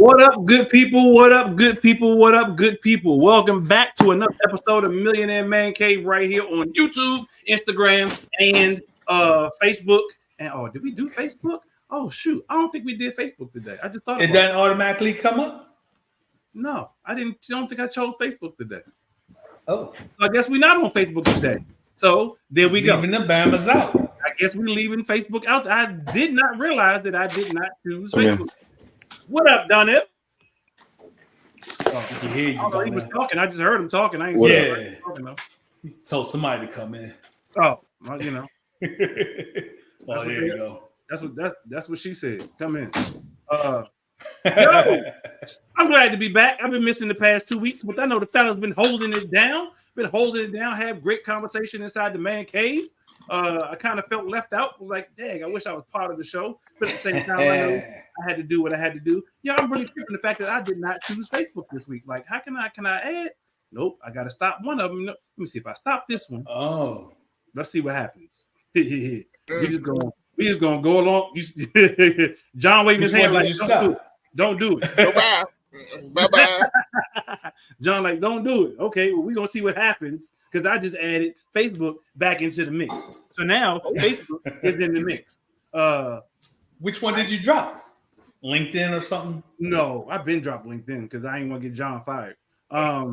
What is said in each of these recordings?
What up, good people? What up, good people? What up, good people? Welcome back to another episode of Millionaire Man Cave right here on YouTube, Instagram, and Facebook. And did we do Facebook? Oh shoot, I don't think we did Facebook today. I just thought it doesn't automatically come up. No, I don't think I chose Facebook today. Oh, so I guess we're not on Facebook today. So there we go. Leaving the Bamas out. I guess we're leaving Facebook out. I did not realize that I did not choose Facebook. What up, Donnell? He was talking. I just heard him talking. I ain't talking though. He told somebody to come in. Oh, well, you know. Well, there you go. That's what she said. Come in. Yo, I'm glad to be back. I've been missing the past 2 weeks, but I know the fella's been holding it down. Have great conversation inside the man cave. I kind of felt left out. I was like, dang, I wish I was part of the show. But at the same time, I know I had to do what I had to do. Yeah, I'm really tripping the fact that I did not choose Facebook this week. Like, how can I add? Nope, I got to stop one of them. Let me see if I stop this one. Oh, let's see what happens. we just gonna go along. John waving his hand like, don't do it. Bye-bye. Bye-bye. John like, don't do it. Okay, well, we're gonna see what happens because I just added Facebook back into the mix. So now Facebook is in the mix. Which one did you drop? LinkedIn or something? No, I've been dropped LinkedIn because I ain't want to get John fired. No,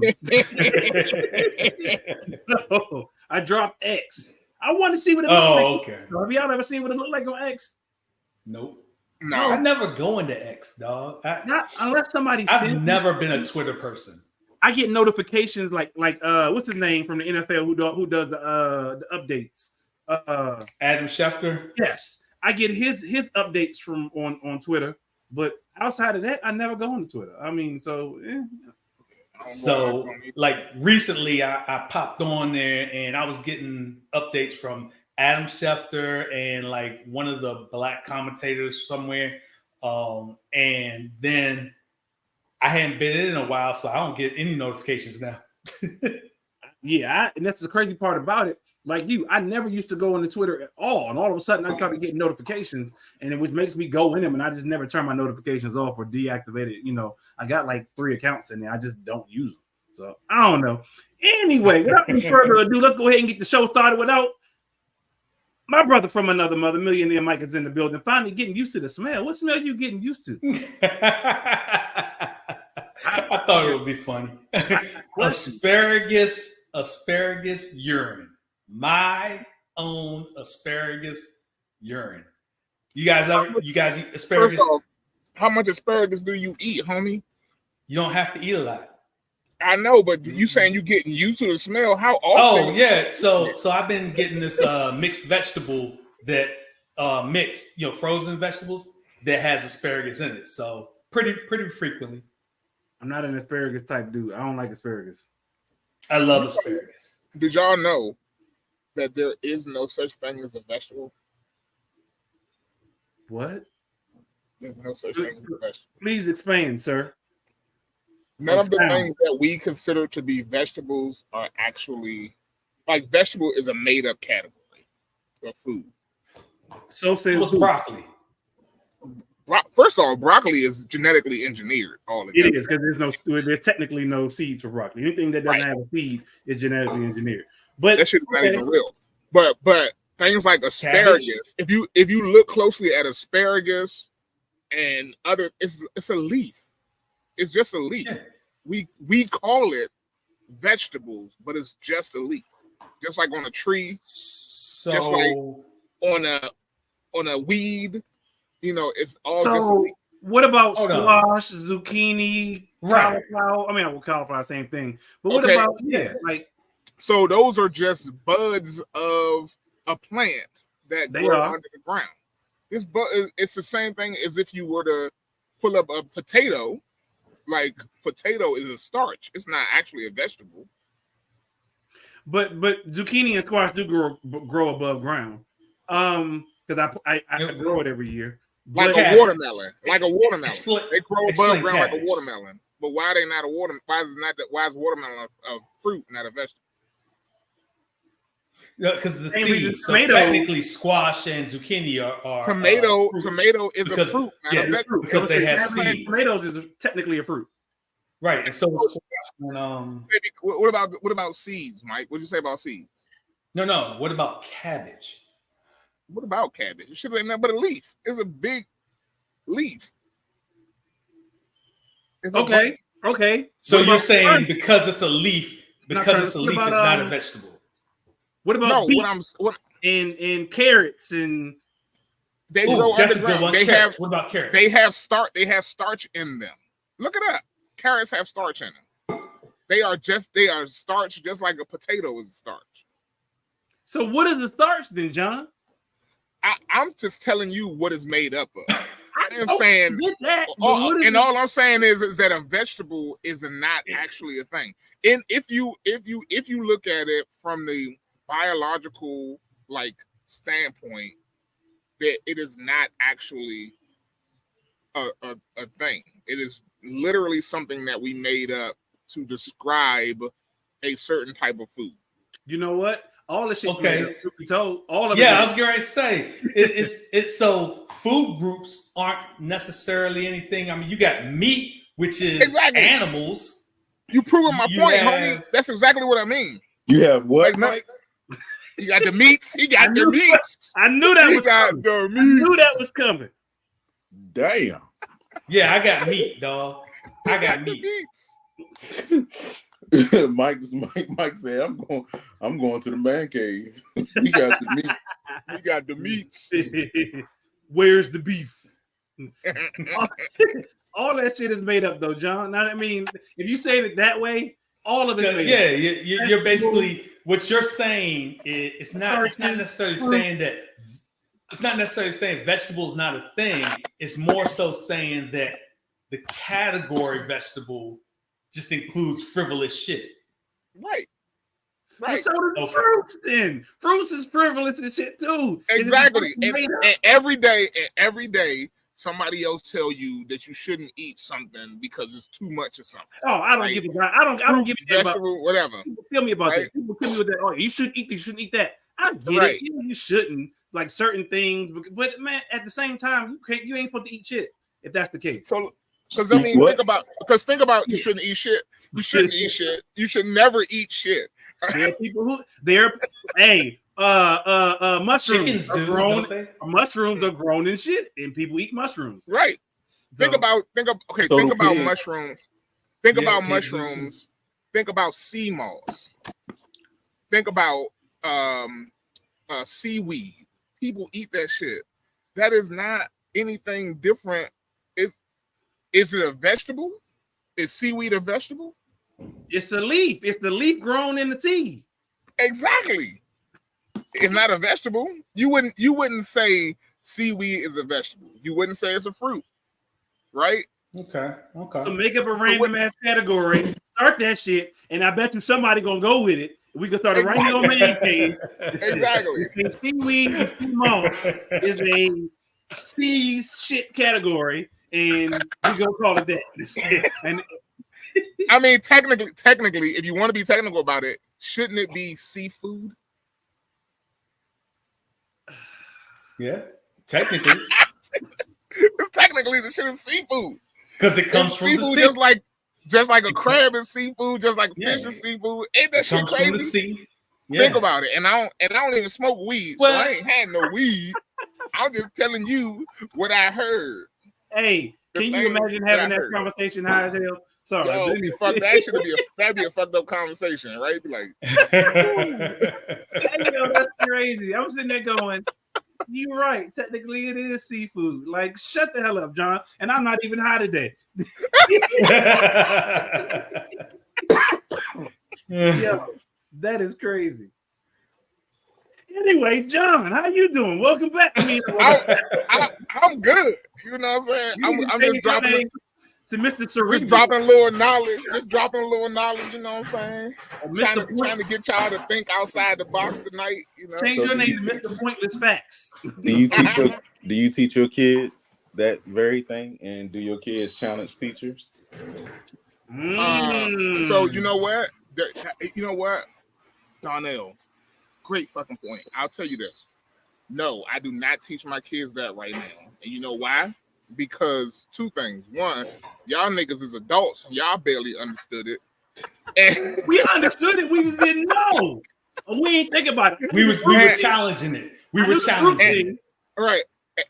I dropped X. I want to see what it looks like. Okay. So have y'all ever seen what it looked like on X? Nope. No, I never go into X, dog. Not unless somebody. I've never been a Twitter person. I get notifications like what's his name from the NFL who does the updates. Adam Schefter. Yes, I get his updates from on Twitter, but outside of that, I never go on Twitter. I mean, so. So, like recently, I popped on there and I was getting updates from Adam Schefter and like one of the black commentators somewhere. And then I hadn't been in a while, so I don't get any notifications now. Yeah, and that's the crazy part about it. Like you, I never used to go into Twitter at all, and all of a sudden I started getting notifications, and it makes me go in them, and I just never turn my notifications off or deactivate it. You know, I got like 3 accounts in there, I just don't use them. So I don't know. Anyway, without any further ado, let's go ahead and get the show started without my brother from another mother. Millionaire Mike is in the building. Finally getting used to the smell. What smell are you getting used to? I thought it would be funny. Asparagus urine. My own asparagus urine. You guys eat asparagus? First off, how much asparagus do you eat, homie? You don't have to eat a lot. I know, but you saying you getting used to the smell? How often? Oh yeah, so I've been getting this mixed vegetable that frozen vegetables that has asparagus in it. So pretty frequently. I'm not an asparagus type dude. I don't like asparagus. I love asparagus. Did y'all know that there is no such thing as a vegetable? What? There's no such thing as a vegetable. Please explain, sir. None of the things that we consider to be vegetables are actually, like, vegetable is a made-up category of food. So says broccoli. First of all, broccoli is genetically engineered. It is because there's technically no seeds for broccoli. Anything that doesn't have a seed is genetically engineered. But that shit is not even real. But things like asparagus, cabbage. if you look closely at asparagus and other, it's a leaf. It's just a leaf. Yeah. We call it vegetables, but it's just a leaf. Just like on a tree, just like on a weed. You know, it's all just a leaf. What about squash, zucchini, cauliflower? I mean, cauliflower, same thing. But what about so those are just buds of a plant that grow under the ground. It's the same thing as if you were to pull up a potato. Like, potato is a starch. It's not actually a vegetable. But zucchini and squash do grow above ground. Because I grow it every year. Like a watermelon. They grow above ground like a watermelon. But why are they not a watermelon? Why is watermelon a fruit, not a vegetable? because the Same reason seeds. So tomato- technically, squash and zucchini are Tomato fruits is because, a fruit, not yeah, a vegetable. because they have Cabbage and seeds. Tomatoes is technically a fruit. Right, and so is squash. And, Maybe, what about seeds, Mike? What do you say about seeds? no. What about cabbage? What about cabbage? It should be nothing but a leaf. It's a big leaf. It's a Okay. So What you're about saying turnip? because it's a leaf, because it's a leaf, about, it's not a vegetable. What about no. beets and carrots and They grow that's a good underground. one. They Carrots. have What about carrots? They have starch in them. Look it up. Carrots have starch in them. They are starch, just like a potato is starch. So what is the starch then, John? I'm just telling you what it's made up of. I'm saying, get that, all I'm saying is that a vegetable is not actually a thing. And if you look at it from the biological standpoint, that it is not actually a thing. It is literally something that we made up to describe a certain type of food. You know what? All the shit. Okay. Told all of it. Yeah, I was going to say it's so food groups aren't necessarily anything. I mean, you got meat, which is animals. You proving my point, homie. That's exactly what I mean. You have what, Mike? You got the meats. He got the meats. I knew that was coming. I knew that was coming. Damn. Yeah, I got meat, dog. I got meat. Mike said, I'm going to the man cave. He got the meat. He got the meats. Where's the beef? All that shit is made up though, John. Now I mean, if you say it that way, all of it. Yeah, you're basically what you're saying is it's not necessarily saying that it's not necessarily saying vegetable is not a thing. It's more so saying that the category vegetable just includes frivolous shit. Right. Well, so do fruits then. Fruits is frivolous and shit too. Exactly. And every day, somebody else tell you that you shouldn't eat something because it's too much or something. Oh, I don't give a damn. I don't give a damn vegetable, whatever. People tell me about that. People tell me with that. Oh, you shouldn't eat this, you shouldn't eat that. I get it. You shouldn't like certain things, but man, at the same time, you ain't supposed to eat shit if that's the case. So because I mean, think about you shouldn't eat shit. You shouldn't eat shit. You should never eat shit. There are people who mushrooms are grown. Mushrooms are grown in shit, and people eat mushrooms. Right. So, think about mushrooms. Think about mushrooms. Think about sea moss. Think about seaweed. People eat that shit. That is not anything different. Is it a vegetable? Is seaweed a vegetable? It's a leaf. It's the leaf grown in the tea. Exactly. It's not a vegetable. You wouldn't say seaweed is a vegetable. You wouldn't say it's a fruit, right? Okay. So make up a random ass category, start that shit, and I bet you somebody gonna go with it. We can start a right on man cave. Exactly. Seaweed and sea moss is a sea shit category, and we gonna call it that. And I mean, technically, if you want to be technical about it, shouldn't it be seafood? Yeah, technically. Technically, the shit is seafood because it comes from seafood, the sea. just like a crab is seafood, just like fish is seafood. Ain't that shit crazy? From the sea. Yeah. Think about it. And I don't even smoke weed, so I ain't had no weed. I'm just telling you what I heard. Hey, can you imagine having that conversation high as hell? Sorry, that'd be a fucked up conversation, right? Be like, that's crazy. I'm sitting there going, "You're right. Technically, it is seafood." Like, shut the hell up, John. And I'm not even high today. Yo, that is crazy. Anyway, John, how you doing? Welcome back. I'm good. You know what I'm saying? I'm just dropping to Mr. Cerebral. Just dropping a little knowledge. You know what I'm saying? Trying to get y'all to think outside the box tonight. You know, change your name to Mr. Pointless Facts. Do you teach your kids that very thing, and do your kids challenge teachers? So you know what? Donnell, great fucking point. I'll tell you this. No, I do not teach my kids that right now. And you know why? Because two things. One, y'all niggas is adults and y'all barely understood it. And we understood it. We just didn't know. We ain't think about it. We were challenging it. We were challenging it. Right.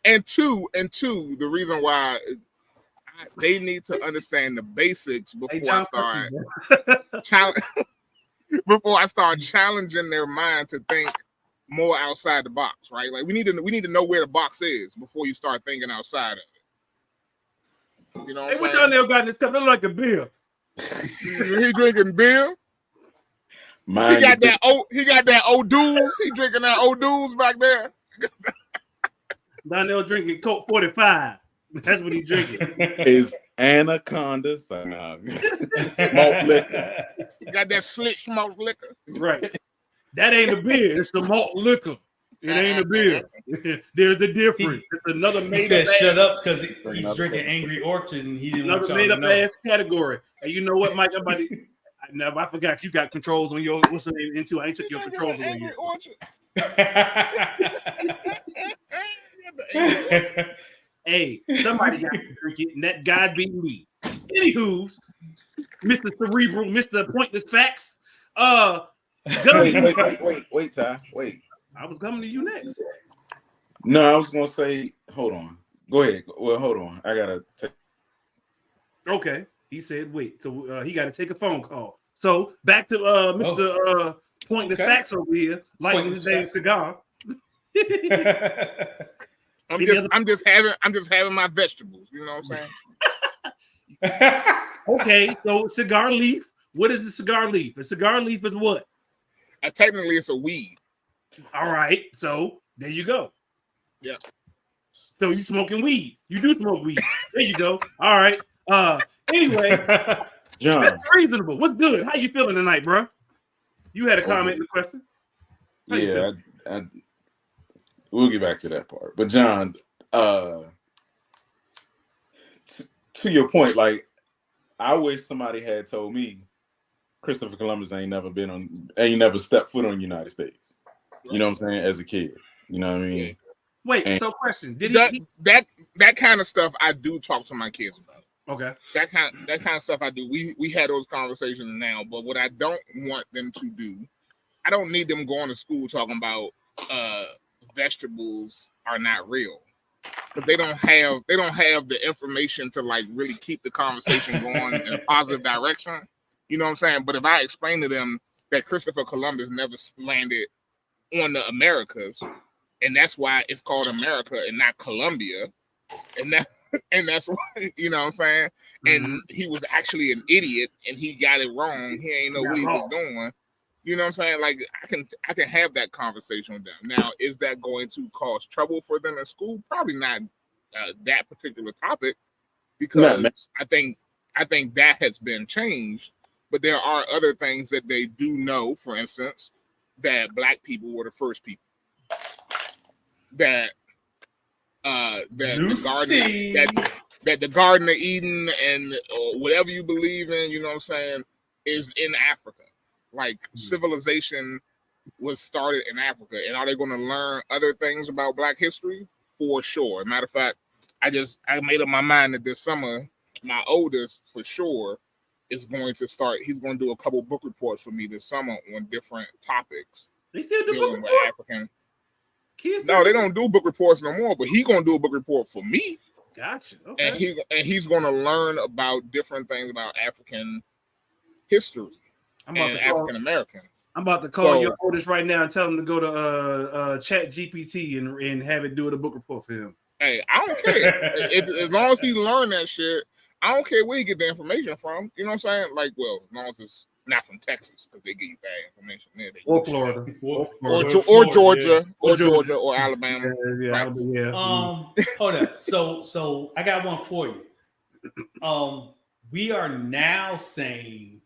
And two, the reason why they need to understand the basics before I start challenging their mind to think more outside the box, right? Like we need to know where the box is before you start thinking outside of it. You know, what down there got in this cup? Look like a beer. He drinking beer. He got that O'Doul's. He drinking that O'Doul's back there. Donnell drinking Coke 45. That's what he drinking. Is Anaconda malt liquor. He got that slick malt liquor. Right. That ain't a beer. It's the malt liquor. It ain't a beer. There's a difference. It's another made he said up shut up because he's drinking Angry Orchard and he didn't want y'all made to up know. ass category. And you know what, Mike? I forgot you got controls on your what's the name into. I ain't took your controls away yet. Hey, somebody got to drink it, and that guy beat me. Anywho's, Mr. Cerebral, Mr. Pointless Facts. Wait, Ty. Wait. I was coming to you next. No, I was gonna say, hold on. Go ahead. Well, hold on. I gotta take. Okay. He said, wait. So he got to take a phone call. So back to Mr. Pointless Facts over here, lighting his name cigar. I'm just having my vegetables. You know what I'm saying? Okay, so cigar leaf. What is the cigar leaf? A cigar leaf is what? Technically, it's a weed. All right, so there you go. Yeah. So you smoking weed? You do smoke weed. There you go. All right. Anyway, John, that's reasonable. What's good? How you feeling tonight, bro? You had a comment and a question. Yeah, we'll get back to that part. But John, to your point, like I wish somebody had told me Christopher Columbus ain't never stepped foot on the United States. You know what I'm saying? As a kid, you know what I mean? Wait, so question: Did that kind of stuff I do talk to my kids about? Okay, that kind of stuff I do. We had those conversations now, but what I don't want them to do, I don't need them going to school talking about vegetables are not real, because they don't have the information to like really keep the conversation going in a positive direction. You know what I'm saying? But if I explain to them that Christopher Columbus never landed on the Americas, and that's why it's called America and not Columbia, and that's why, you know what I'm saying? And he was actually an idiot and he got it wrong. He ain't know what he was doing. You know what I'm saying? Like I can have that conversation with them. Now, is that going to cause trouble for them at school? Probably not that particular topic, because I think that has been changed. But there are other things that they do know. For instance, that Black people were the first people. That the Garden of Eden and whatever you believe in, you know what I'm saying, is in Africa. Like civilization was started in Africa. And are they going to learn other things about Black history? For sure. Matter of fact, I made up my mind that this summer, my oldest for sure is going to start. He's going to do a couple book reports for me this summer on different topics. They still do dealing book with African kids. No, they don't do book reports no more. But he's going to do a book report for me. Gotcha. Okay. And he's going to learn about different things about African history and African Americans. I'm about to call your oldest right now and tell him to go to Chat GPT and have it do a book report for him. Hey, I don't care. As long as he learn that shit, I don't care where you get the information from. You know what I'm saying? Like, well, as long as it's not from Texas, because they give you bad information there. Or Florida. Or Georgia. Yeah. Or Georgia or Alabama. Yeah. Right? Hold up. So I got one for you. We are now saying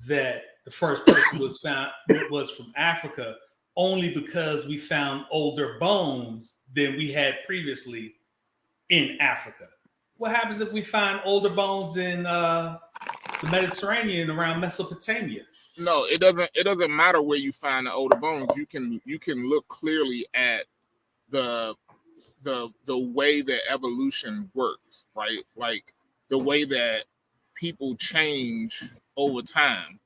that the first person was from Africa only because we found older bones than we had previously in Africa. What happens if we find older bones in the Mediterranean around Mesopotamia? No, it doesn't. It doesn't matter where you find the older bones. You can look clearly at the way that evolution works, right? Like the way that people change over time.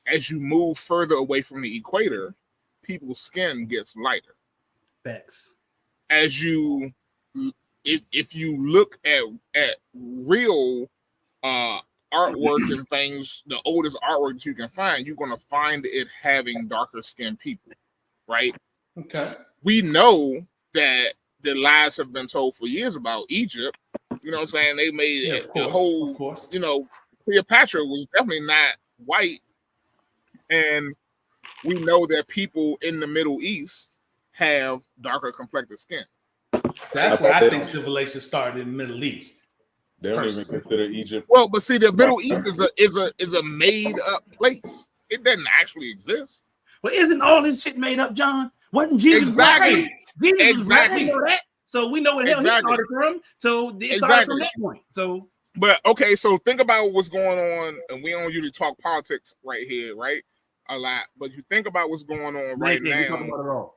As you move further away from the equator, people's skin gets lighter. Facts. As you, if you look at real artwork and things, the oldest artwork that you can find, you're going to find it having darker skinned people, right? Okay. We know that the lies have been told for years about Egypt. You know what I'm saying? They made the whole, of course. You know, Cleopatra was definitely not white. And we know that people in the Middle East have darker complected skin. So that's where I think civilization started in the Middle East. They don't even consider Egypt. Well, but see, the Middle East is a made up place. It doesn't actually exist. Well, isn't all this shit made up, John? Wasn't Jesus exactly? Right? Jesus exactly. Was right. We know that. So we know where hell he started from. So it started from that point. So, but okay, so think about what's going on, and we don't usually talk politics right here, right? A lot, but you think about what's going on right now.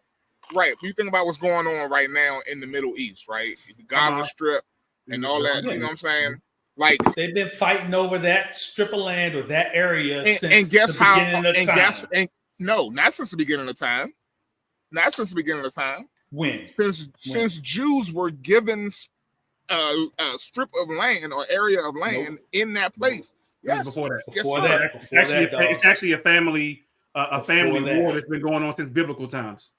Right, you think about what's going on right now in the Middle East, right? The Gaza Strip. And all that, you know what I'm saying? Like they've been fighting over that strip of land or that area since the beginning of time. No, not since the beginning of time. Not since the beginning of time. When? Since Jews were given a strip of land or area of land in that place. Yes. Before that. Before that. It's actually a family war that's been going on since biblical times.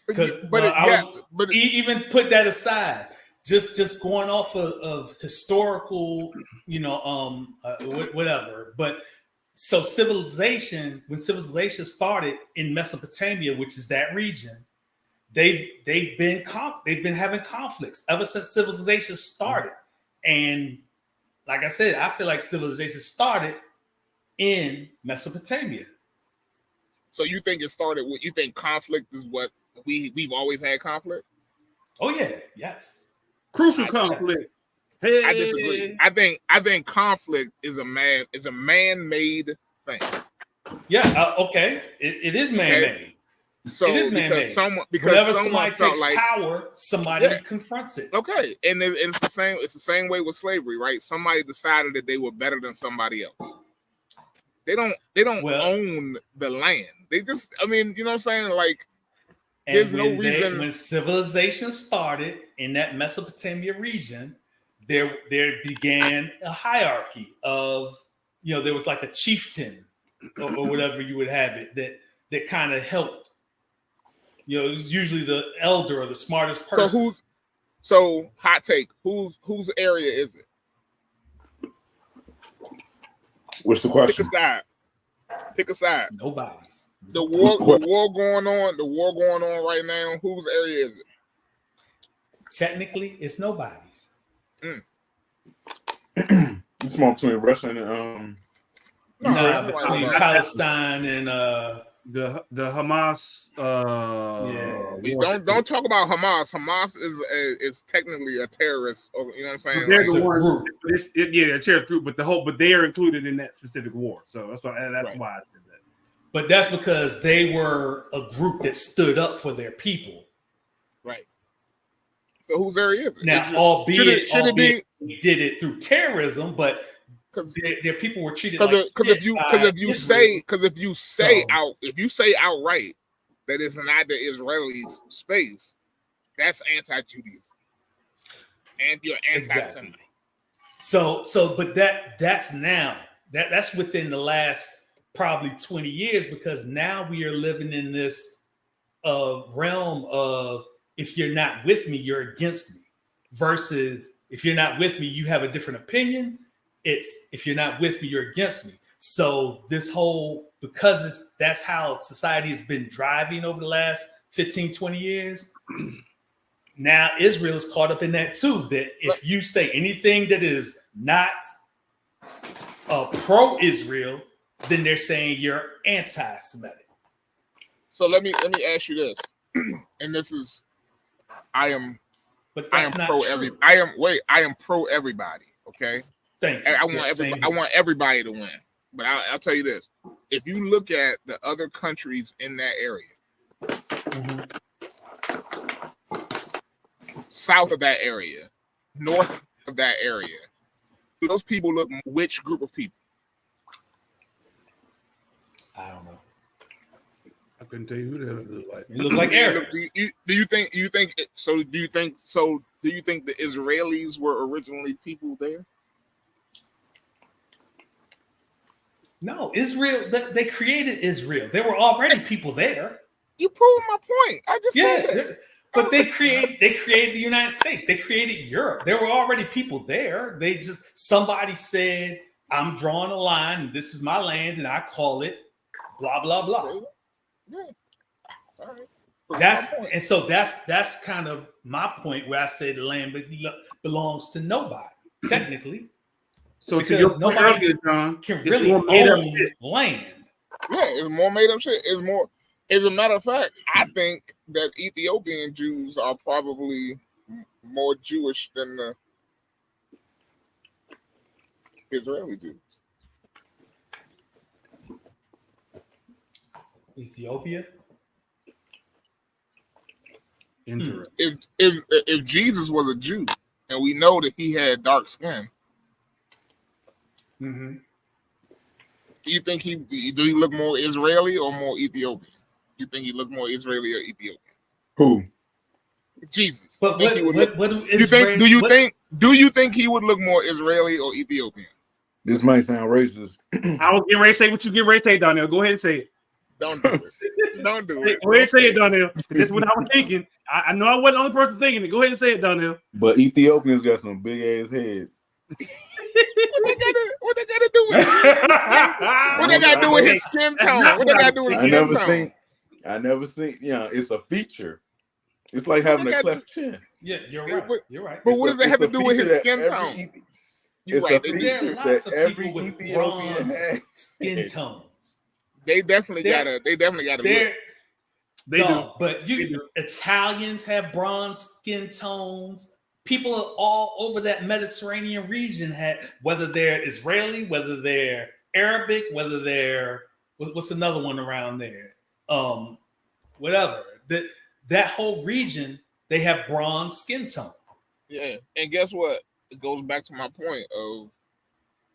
But even put that aside. Just going off of historical, whatever. But so when civilization started in Mesopotamia, which is that region, they've been having conflicts ever since civilization started. And like I said, I feel like civilization started in Mesopotamia. So you think it started with? You think conflict is what we've always had conflict? Oh yeah, yes. Crucial conflict. Hey. I disagree. I think conflict is a man-made thing. Yeah. Okay. It is man-made. Okay. So it is man-made. Whenever somebody takes power, somebody confronts it. Okay, and it's the same. It's the same way with slavery, right? Somebody decided that they were better than somebody else. They don't own the land. They just. I mean, you know what I'm saying? Like. There's no reason. When civilization started in that Mesopotamia region, there began a hierarchy of, there was like a chieftain or whatever you would have it that kind of helped. It was usually the elder or the smartest person. So hot take, whose area is it? What's the question? Pick a side. Nobody's. The war going on right now. Whose area is it? Technically, it's nobody's. It's more between Russia and between Palestine and the Hamas. Don't talk about Hamas. Hamas is technically a terrorist. You know what I'm saying? They're the group. A terrorist group, but they are included in that specific war. So that's why I said that. But that's because they were a group that stood up for their people. Right. So whose area is it? Now, albeit we did it through terrorism, but their people were treated like if you say outright that it's not the Israelis' space, that's anti-Judaism. And you're anti-Semite. So but that's within the last probably 20 years, because now we are living in this realm of, if you're not with me, you're against me, versus if you're not with me, you have a different opinion. It's if you're not with me, you're against me. So this whole, because that's how society has been driving over the last 15, 20 years. Now Israel is caught up in that too, that if you say anything that is not pro-Israel, then they're saying you're anti-Semitic. So let me ask you this, and this is, I am pro everybody. Okay. Thank you. I want everybody to win, but I'll tell you this: if you look at the other countries in that area, south of that area, north of that area, those people look which group of people? I don't know. I couldn't tell you who the hell it looked like. You look like Arabs. Do you think the Israelis were originally people there? No, Israel. They created Israel. There were already people there. You proved my point. I just said that. But they created the United States. They created Europe. There were already people there. Somebody said, "I'm drawing a line. And this is my land, and I call it blah blah blah." Yeah. All right. That's kind of my point where I say the land belongs to nobody technically. So to your point earlier, John, can really own land. Yeah, it's more made up shit. It's more. As a matter of fact, I think that Ethiopian Jews are probably more Jewish than the Israeli Jews. Ethiopia. Interesting. If Jesus was a Jew, and we know that he had dark skin, mm-hmm. do you think he look more Israeli or more Ethiopian? You think he looked more Israeli or Ethiopian? Who? Jesus. But do you think he would look more Israeli or Ethiopian? This might sound racist. I was getting ready to say what you get ready to say, Donnell. Go ahead and say it. Don't do it. Don't do it. Go ahead and say it, Donnell. That's what I was thinking. I know I wasn't the only person thinking it. Go ahead and say it, Donnell. But Ethiopians got some big ass heads. What they gotta do with what they gotta do with his skin tone? What they gotta do with his skin tone? I never seen. Yeah, it's a feature. It's like having a cleft chin. Yeah, you're right. You're right. But what does that have to do with his skin tone? You're right. There are lots of people with bronze skin tones. They definitely gotta. They do. But Italians have bronze skin tones. People all over that Mediterranean region whether they're Israeli, whether they're Arabic, whether they're what's another one around there, whatever. That whole region, they have bronze skin tone. Yeah, and guess what? It goes back to my point of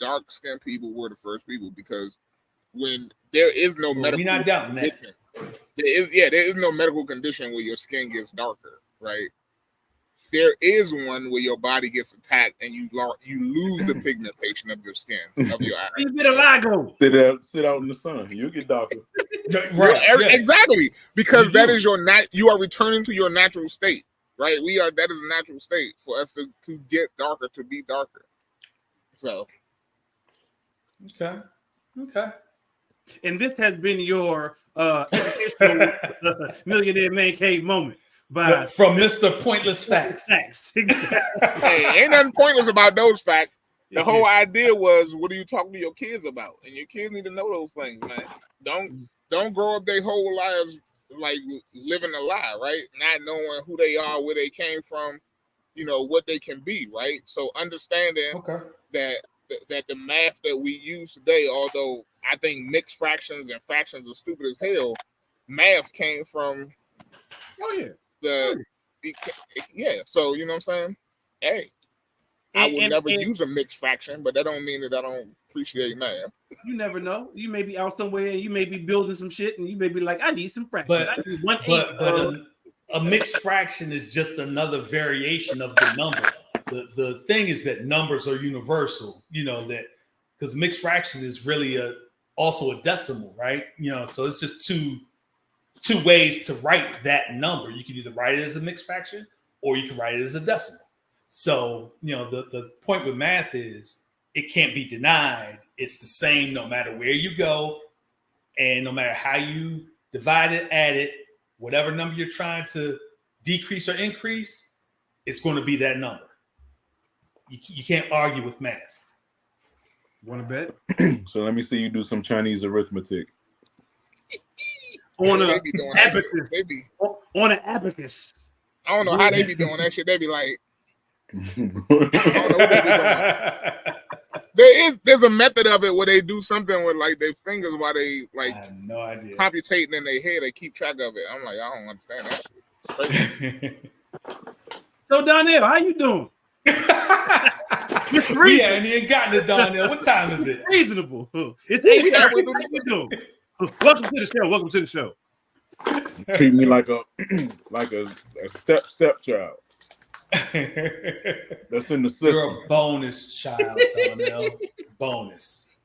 dark skinned people were the first people, because when there is no medical, we're not doubting condition, there is no medical condition where your skin gets darker, right? There is one where your body gets attacked and you lose the pigmentation of your skin, of your eyes. You get a lago. Sit out in the sun. You get darker. Right. Yes. Exactly. Because that is you are returning to your natural state, right? That is a natural state for us to get darker, to be darker. So. Okay. And this has been your educational Millionaire Man Cave moment. From Mr. Pointless Facts. Hey, ain't nothing pointless about those facts. The whole idea was, what are you talking to your kids about? And your kids need to know those things, man. Don't grow up their whole lives like living a lie, right? Not knowing who they are, where they came from, what they can be, right? So understanding that the math that we use today, although I think mixed fractions and fractions are stupid as hell, math came from so you know what I'm saying? Hey, I would never use a mixed fraction, but that don't mean that I don't appreciate math. You never know. You may be out somewhere and you may be building some shit and you may be like, I need some fractions. But a mixed fraction is just another variation of the number. The thing is that numbers are universal, that because mixed fraction is really also a decimal, right? So it's just two ways to write that number. You can either write it as a mixed fraction or you can write it as a decimal. So, the point with math is it can't be denied. It's the same no matter where you go and no matter how you divide it, add it, whatever number you're trying to decrease or increase, it's going to be that number. You can't argue with math. Want to bet? So let me see you do some Chinese arithmetic. On an abacus. On an abacus. I don't know how they be doing that shit. They be like, I don't know what they be doing. There's a method of it where they do something with like their fingers while they like I have no idea. computating in their head. They keep track of it. I'm like, I don't understand that shit. So Donnell, how you doing? We ain't even gotten to Donnell. What time is it? Reasonable. It's 8:30. How you doing? Welcome to the show. Welcome to the show. Treat me like a stepchild. That's in the system. You're a bonus child, Donnell. Bonus.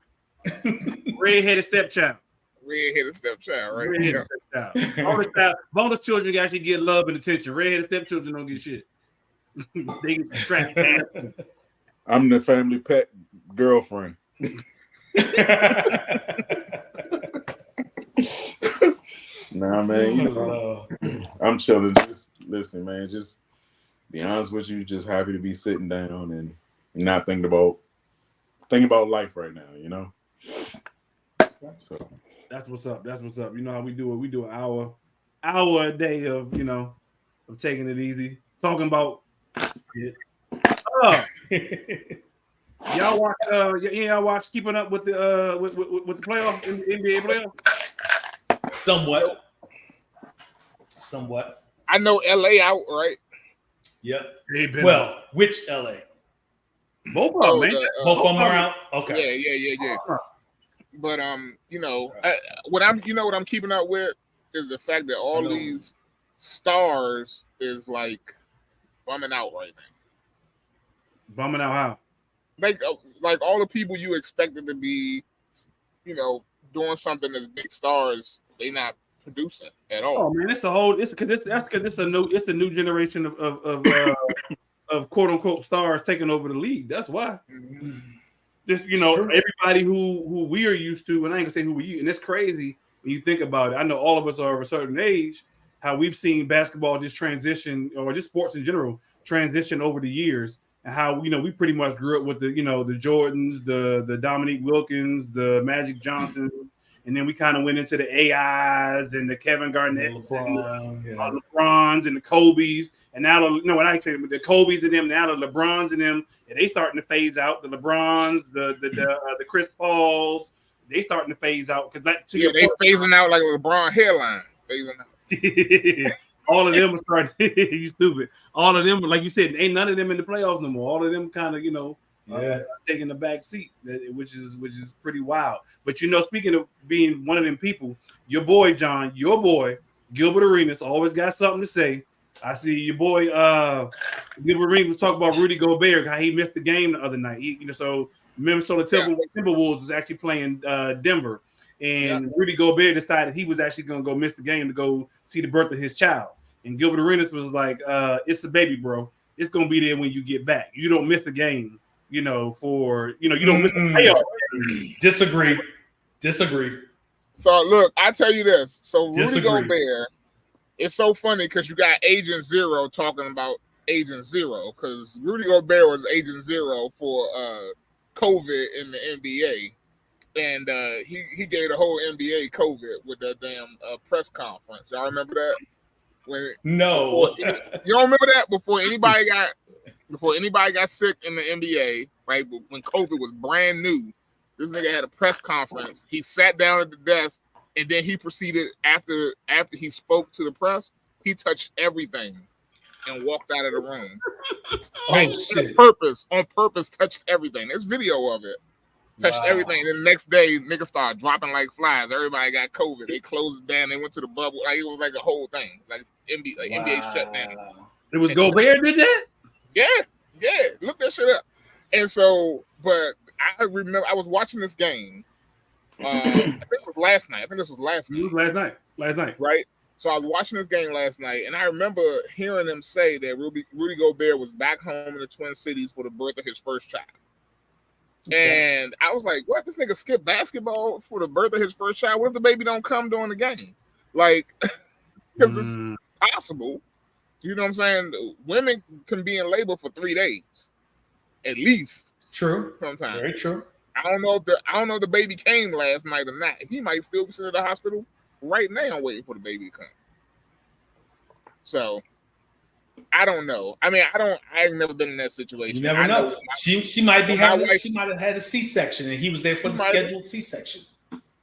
Redheaded stepchild. Redheaded stepchild, right? Redheaded stepchild. Bonus children actually get love and attention. Redheaded stepchildren don't get shit. They get distracted. I'm the family pet girlfriend. Nah, man, you know, I'm chilling. Just listen, man. Just be honest with you. Just happy to be sitting down and not thinking about life right now. You know. So that's what's up. That's what's up. You know how we do it. We do an hour a day of of taking it easy, talking about it. Y'all watch? Y'all watch Keeping Up with the with the playoffs, NBA playoffs? Somewhat. I know LA out, right? Yep. Well, which LA? Both of them, man. Both of them are out. Okay. Yeah. But what I'm keeping up with is the fact that all these stars is like bumming out right now. Bumming out how? Like all the people you expected to be, doing something as big stars, they not producing at all. Oh man, it's the new generation of quote unquote stars taking over the league. That's why. Mm-hmm. Just everybody who we are used to, and I ain't gonna say who we, and it's crazy when you think about it. I know all of us are of a certain age. How we've seen basketball just transition, or just sports in general, transition over the years, and how we pretty much grew up with the the Jordans, the Dominique Wilkins, the Magic Johnson, and then we kind of went into the AIs and the Kevin Garnett's, and the LeBrons and the Kobe's, and now when I say the Kobe's and them, now the LeBrons and them, and they starting to phase out. The LeBrons, the Chris Pauls, they starting to phase out because they phasing out like a LeBron hairline, phasing out. All of them are starting. You stupid. All of them, like you said, ain't none of them in the playoffs no more. All of them kind of, taking the back seat, which is pretty wild. But speaking of being one of them people, your boy Gilbert Arenas always got something to say. I see your boy Gilbert Arenas was talking about Rudy Gobert, how he missed the game the other night. So Minnesota Timberwolves was actually playing Denver. And Rudy Gobert decided he was actually going to go miss the game to go see the birth of his child. And Gilbert Arenas was like, it's a baby, bro. It's going to be there when you get back. You don't miss a game, you don't miss a payoff. Disagree. So, look, I tell you this. So, Rudy Gobert, it's so funny because you got Agent Zero talking about Agent Zero because Rudy Gobert was Agent Zero for COVID in the NBA. And he gave the whole NBA COVID with that damn press conference. Y'all remember that? No. You don't remember that? Before anybody got sick in the NBA, right? When COVID was brand new, this nigga had a press conference. He sat down at the desk, and then he proceeded after he spoke to the press, he touched everything and walked out of the room. Shit. On purpose, touched everything. There's video of it. Touched everything. Then the next day, niggas started dropping like flies. Everybody got COVID. They closed it down. They went to the bubble. Like it was like a whole thing. Like NBA shut down. It was Gobert did that? Yeah. Look that shit up. And so, but I remember I was watching this game. I think it was last night. This was last night. Last night. Right? So I was watching this game last night, and I remember hearing them say that Rudy Gobert was back home in the Twin Cities for the birth of his first child. Okay. And I was like, what? This nigga skip basketball for the birth of his first child? What if the baby don't come during the game? Like, because it's possible. You know what I'm saying? Women can be in labor for 3 days. At least. True. Sometimes. Very true. I don't know if the baby came last night or not. He might still be sitting at the hospital right now waiting for the baby to come. So, I don't know. I mean, I've never been in that situation. You never know. She might be having. She might have had a C-section, and he was there for the scheduled C-section.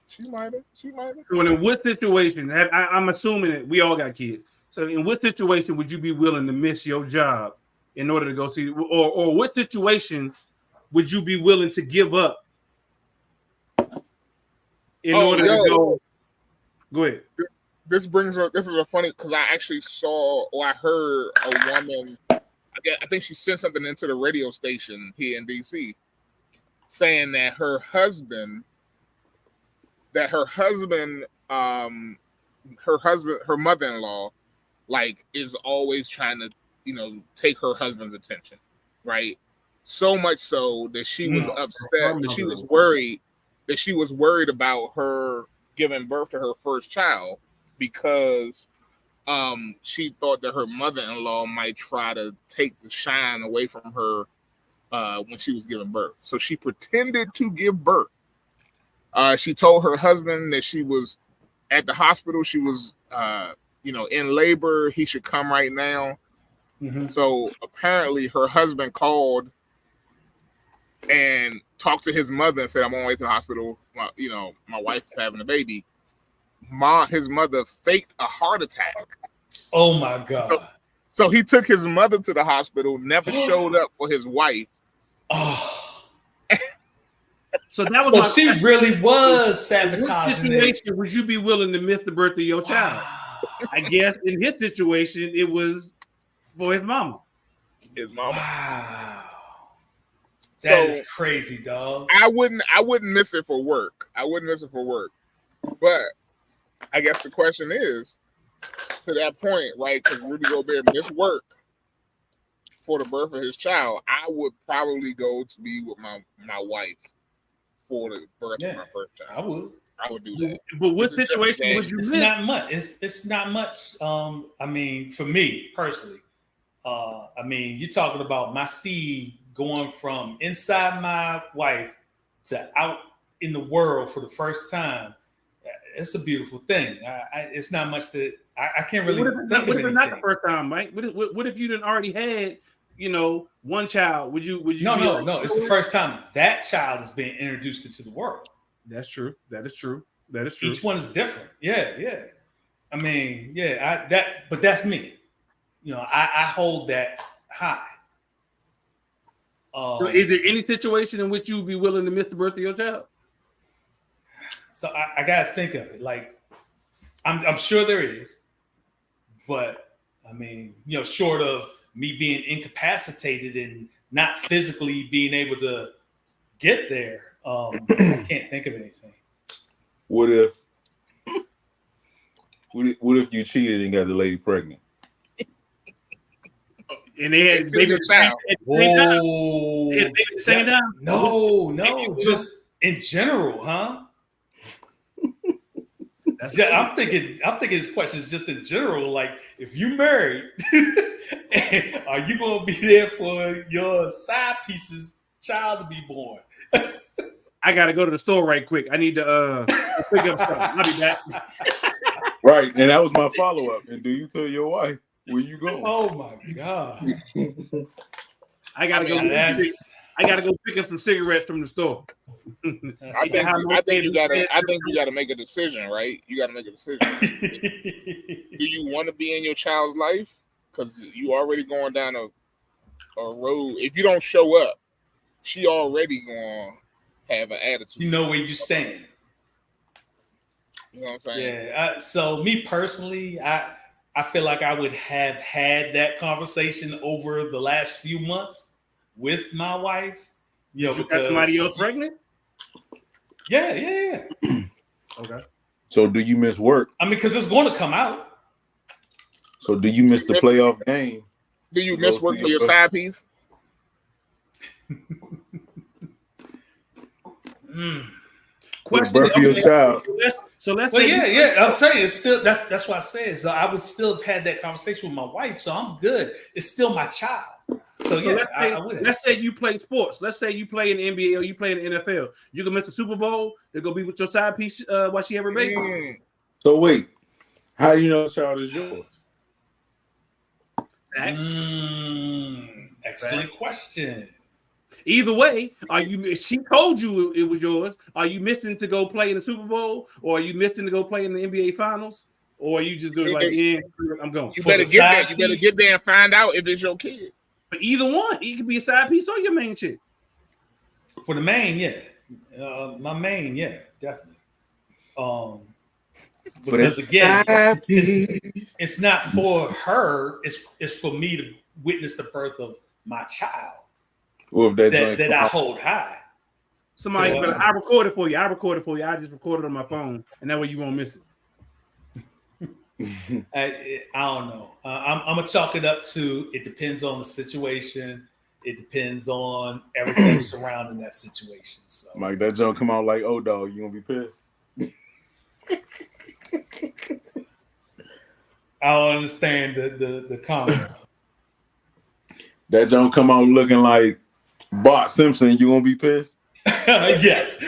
She might have. So in what situation? I'm assuming that we all got kids. So in what situation would you be willing to miss your job in order to go see, or what situations would you be willing to give up in order to go? Go ahead. This is a funny, because I actually saw or I heard a woman. I think she sent something into the radio station here in DC, saying that her mother-in-law, like, is always trying to, take her husband's attention, right? So much so that she was upset, that she was worried about her giving birth to her first child, because she thought that her mother-in-law might try to take the shine away from her when she was giving birth. So she pretended to give birth. She told her husband that she was at the hospital. She was, in labor. He should come right now. Mm-hmm. So apparently her husband called and talked to his mother and said, "I'm on my way to the hospital. My wife's having a baby." His mother faked a heart attack. Oh my God. So he took his mother to the hospital, never showed up for his wife. Oh. So that was she really was sabotaging. What situation would you be willing to miss the birth of your child? I guess in his situation, it was for his mama. Wow. That is crazy, dog. I wouldn't miss it for work. But I guess the question is, to that point, right? Because Rudy Gobert missed work for the birth of his child. I would probably go to be with my wife for the birth of my first child. I would do that. But what situation would you miss? It's not much. It's not much. I mean, for me personally, I mean, you're talking about my seed going from inside my wife to out in the world for the first time. It's a beautiful thing. It's not much that I can't really. What if it's not the first time, Mike? What if you didn't already had, one child? Would you? No. It's the first time that child is being introduced into the world. That's true. That is true. Each one is different. Yeah. I mean, but that's me. I hold that high. So is there any situation in which you would be willing to miss the birth of your child? So I gotta think of it. Like, I'm sure there is, but I mean, short of me being incapacitated and not physically being able to get there, I can't think of anything. What if you cheated and got the lady pregnant? And they had baby at the same time? No, just in general, huh? I'm thinking this question is just in general. Like, if you married, are you gonna be there for your side piece's child to be born? I gotta go to the store right quick. I need to pick up stuff. I'll be back. Right, and that was my follow-up. And do you tell your wife where you going? Oh my God! I gotta go pick up some cigarettes from the store. I think you gotta make a decision, right? You gotta make a decision. Do you want to be in your child's life? Because you already going down a road. If you don't show up, she already gonna have an attitude. You know where you stand. You know what I'm saying? Yeah. So me personally, I feel like I would have had that conversation over the last few months with my wife. Because somebody else pregnant? Yeah. Okay. So do you miss work? I mean, because it's going to come out. So do you miss the playoff game? Do you miss work for your side piece? Question: birth of your child. So let's say I'm saying it's still that's what I said. So I would still have had that conversation with my wife. So I'm good. It's still my child. So let's say you play sports. Let's say you play in the NBA or you play in the NFL. You can miss the Super Bowl. They're gonna be with your side piece while she have her baby. So wait, how do you know the child is yours? Excellent question. Either way, are you? She told you it was yours. Are you missing to go play in the Super Bowl, or are you missing to go play in the NBA Finals, or are you just doing like, yeah, I'm going? You better get there. You better get there and find out if it's your kid. But either one, it could be a side piece or your main chick. For the main, yeah, my main, yeah, definitely. Because again, it's not for her. It's for me to witness the birth of my child. Well, that I hold high. Somebody, but I record it for you. I just recorded it on my phone, and that way you won't miss it. I don't know. I'm gonna chalk it up to it depends on the situation. It depends on everything surrounding that situation. So, Mike, that joke come out like, oh dog, you gonna be pissed? I don't understand the comment. That joke come out looking like Bart Simpson, you gonna be pissed? Yes.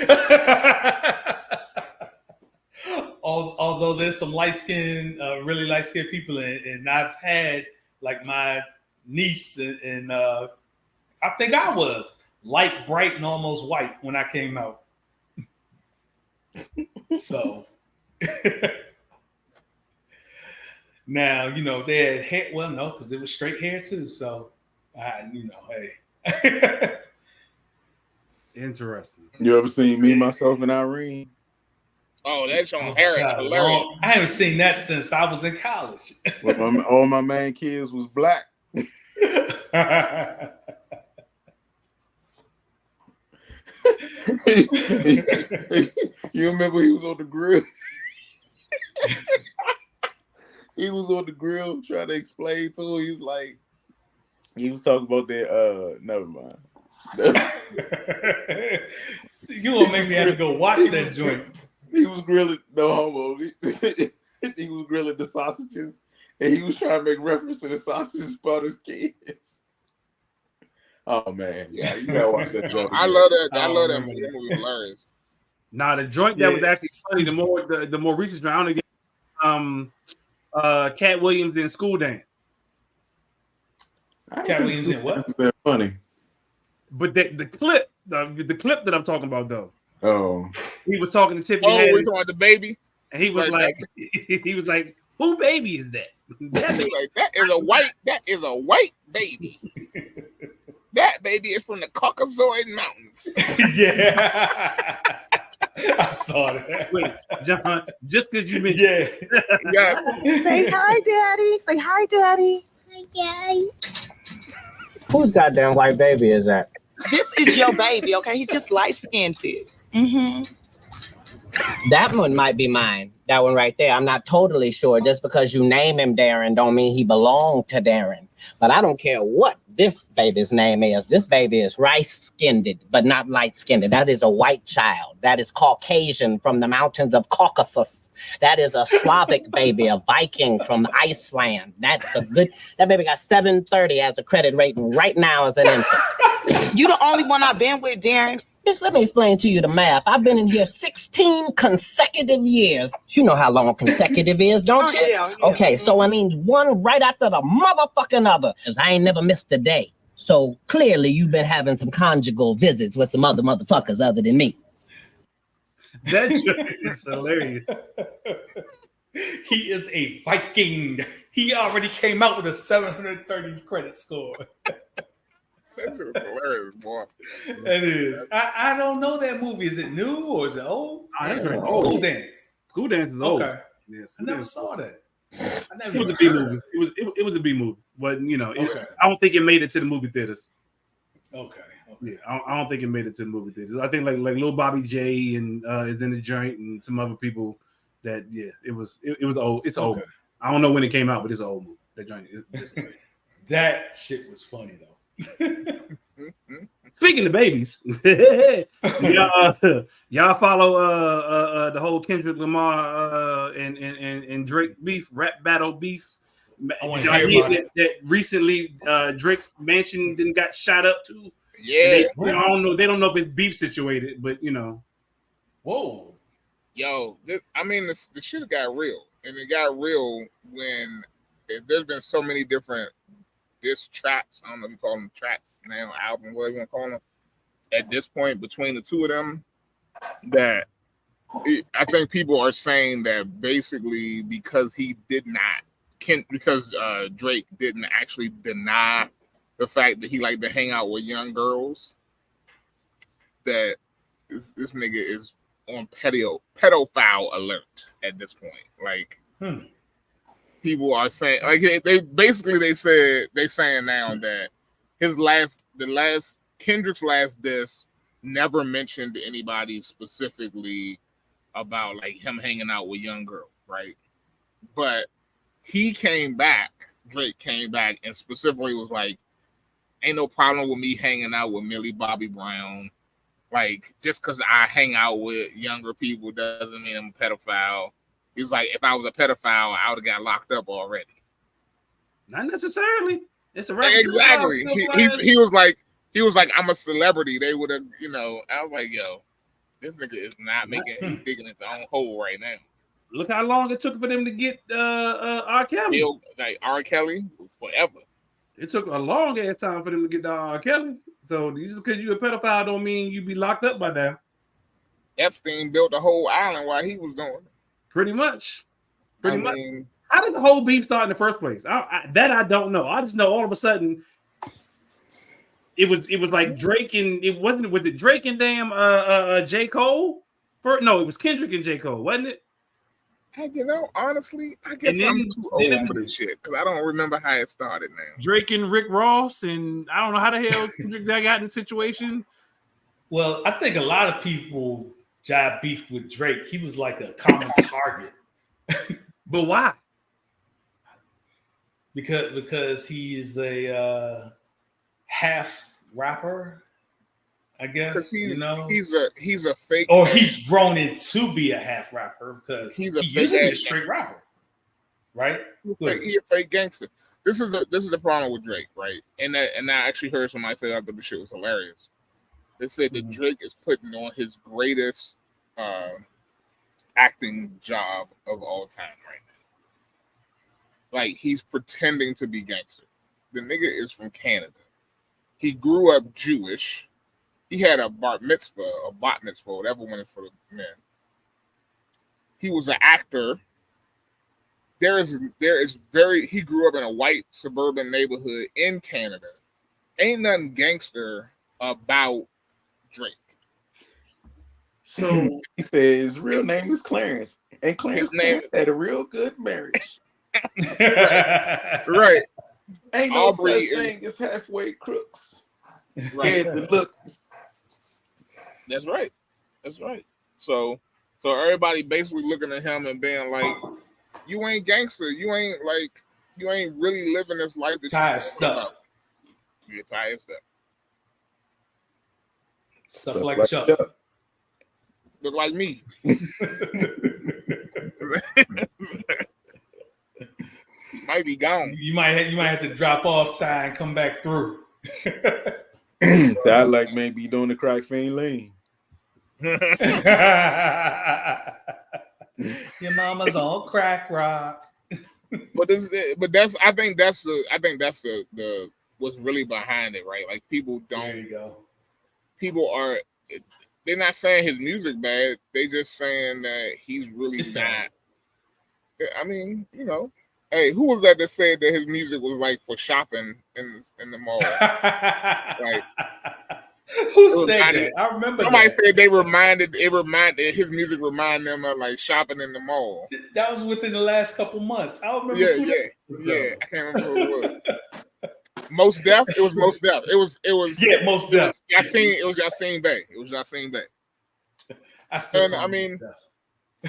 Although there's some really light skinned people, and I've had like my niece, and I think I was light, bright, and almost white when I came out. So now, they had hair. Well, no, because it was straight hair too. So, hey. Interesting. You ever seen Me, Myself, and Irene? Oh, that's on Harry. Hilarious. I haven't seen that since I was in college. All my man kids was black. You remember he was on the grill? He was on the grill trying to explain to him. He was talking about that. Never mind. You gonna make me have to go watch that joint. He was grilling, no homo. He was grilling the sausages, and he was trying to make reference to the sausages about his kids. Oh man, yeah, you gotta watch that joint. I love that. I love that movie. That movie was hilarious. Nah, the joint that was actually funny. The more recent joint, I only get Cat Williams in School Dance. Cat Williams in what? That's funny. But the clip that I'm talking about though. Oh, he was talking to Tiffany. Oh, we talking about the baby, and he was like, "Who baby is that? That is a white baby. That baby is from the Caucasoid Mountains." Yeah, I saw that. Wait, John, just because you mentioned, yeah. Say hi, Daddy. Say hi, Daddy. Hi, Daddy. Whose goddamn white baby is that? This is your baby, okay? He's just light-skinned. Mm-hmm. That one might be mine. That one right there. I'm not totally sure. Just because you name him Darren don't mean he belonged to Darren. But I don't care what this baby's name is. This baby is rice-skinned, but not light-skinned. That is a white child. That is Caucasian from the mountains of Caucasus. That is a Slavic baby, a Viking from Iceland. That baby got 730 as a credit rating right now as an infant. You the only one I've been with, Darren. Just let me explain to you the math. I've been in here 16 consecutive years. You know how long consecutive is, don't you? Yeah. Okay, so it means one right after the motherfucking other. Because I ain't never missed a day. So clearly you've been having some conjugal visits with some other motherfuckers other than me. That is hilarious. He is a Viking. He already came out with a 730 credit score. That's hilarious, boy. It is. I don't know that movie. Is it new or is it old? School Dance. School Dance is old. Okay. Yeah, I never saw that. It was a B movie. It was a B movie, but I don't think it made it to the movie theaters. Okay. Yeah, I don't think it made it to the movie theaters. I think like Lil Bobby J and is in the joint and some other people that it was old. It's old. I don't know when it came out, but it's an old movie. That joint is that shit was funny though. Speaking of babies, y'all follow the whole Kendrick Lamar and Drake beef, rap battle beef. I want to hear about it. That recently Drake's mansion didn't got shot up too. Yeah, I don't know. They don't know if it's beef situated, but Whoa. Yo, the shit got real, and it got real when there's been so many different diss tracks. I don't know if you call them tracks now, album, whatever you want to call them. At this point, between the two of them, that I think people are saying that basically because he did not, because Drake didn't actually deny the fact that he liked to hang out with young girls, that this nigga is on pedophile alert at this point. Like, people are saying, like, they saying now that Kendrick's last diss never mentioned anybody specifically about like him hanging out with young girls, right? But Drake came back and specifically was like, ain't no problem with me hanging out with Millie Bobby Brown. Like, just because I hang out with younger people doesn't mean I'm a pedophile. He's like, if I was a pedophile, I would have got locked up already. Not necessarily. It's a exactly. He was like, I'm a celebrity. They would have, I was like, yo, this nigga is not making, he's digging his own hole right now. Look how long it took for them to get R. Kelly. Like, R. Kelly was forever. It took a long ass time for them to get to R. Kelly. So just because you're a pedophile don't mean you be locked up by now. Epstein built the whole island while he was doing it. Pretty much. How did the whole beef start in the first place? I don't know. I just know all of a sudden it was like Drake and was it Drake and damn J. Cole? No, it was Kendrick and J. Cole, wasn't it? Honestly, I guess I'm too old for this shit because I don't remember how it started now. Drake and Rick Ross, and I don't know how the hell Kendrick got in the situation. Well, I think a lot of people beefed with Drake. He was like a common target. But why? Because he is a half rapper, I guess. He's a fake. Or he's grown into be a half rapper because he used to be a straight rapper, right? He's a fake gangster. This is the problem with Drake, right? And I actually heard somebody say that the shit was hilarious. They said that Drake is putting on his greatest acting job of all time right now. Like, he's pretending to be gangster. The nigga is from Canada. He grew up Jewish. He had a bat mitzvah, whatever one is for the men. He was an actor. He grew up in a white suburban neighborhood in Canada. Ain't nothing gangster about Drake. So he said his real name is Clarence, and Clarence had a real good marriage. Right. Ain't no such thing as halfway crooks. Right. The look. That's right. So everybody basically looking at him and being like, "You ain't gangster. You ain't really living this life." That tired stuff. You're tired stuff. Stuff like Chuck. Look like me. Might be gone. You might have to drop off Ty and come back through. Ty like maybe doing the crack fiend lane. Your mama's on crack rock. But I think that's the what's really behind it, right? Like, people don't. There you go. People are. They're not saying his music bad. They just saying that he's really not. Bad. I mean, hey, who was that said that his music was like for shopping in the mall? Like, who said that? I remember somebody said his music reminded them of like shopping in the mall. That was within the last couple months. I remember. Yeah. I can't remember who it was. Most Def. It was Most Def. It was Most Def. It was Yassine Bey.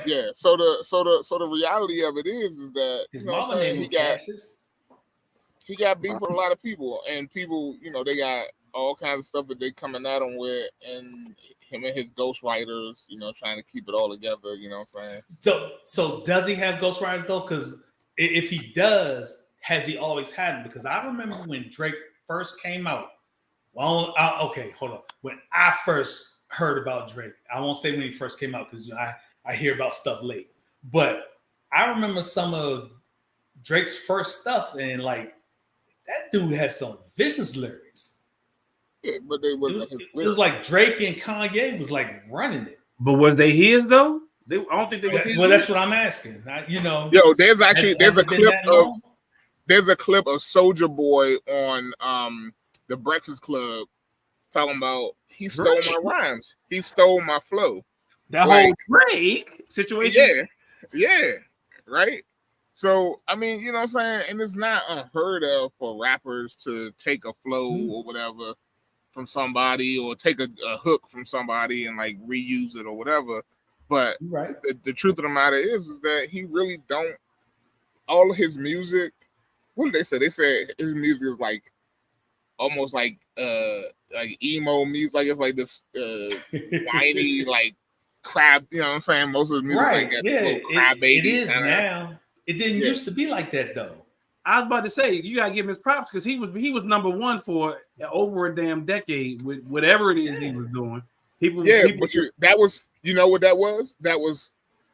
Yeah. So the reality of it is that his mama named he got beef with a lot of people, and people, they got all kinds of stuff that they coming at him with, and him and his ghostwriters, trying to keep it all together. You know what I'm saying? So does he have ghostwriters though? Because if he does, has he always had them? Because I remember when Drake first came out. Well, okay, hold on. When I first heard about Drake, I won't say when he first came out because I hear about stuff late. But I remember some of Drake's first stuff, and like that dude has some vicious lyrics. Yeah, but they wasn't his It lyrics. was like Drake and Kanye was like running it. But was they his though? I don't think they was his. Well, that's what I'm asking. Yo, there's a clip of long? there's a clip of Soulja Boy on the Breakfast Club talking about he stole my rhymes, he stole my flow. That whole Drake situation. Yeah, right. So I mean, you know what I'm saying, and it's not unheard of for rappers to take a flow or whatever from somebody, or take a hook from somebody and like reuse it or whatever. But the truth of the matter is that he really don't. All of his music, what did they say? They said his music is like almost like emo music, like it's like this whiny like crab. You know what I'm saying? Most of the music like that crab baby. It is now. It didn't used to be like that though. I was about to say, you gotta give him his props because he was number one for over a damn decade with whatever it is he was doing. That was, you know what that was? That was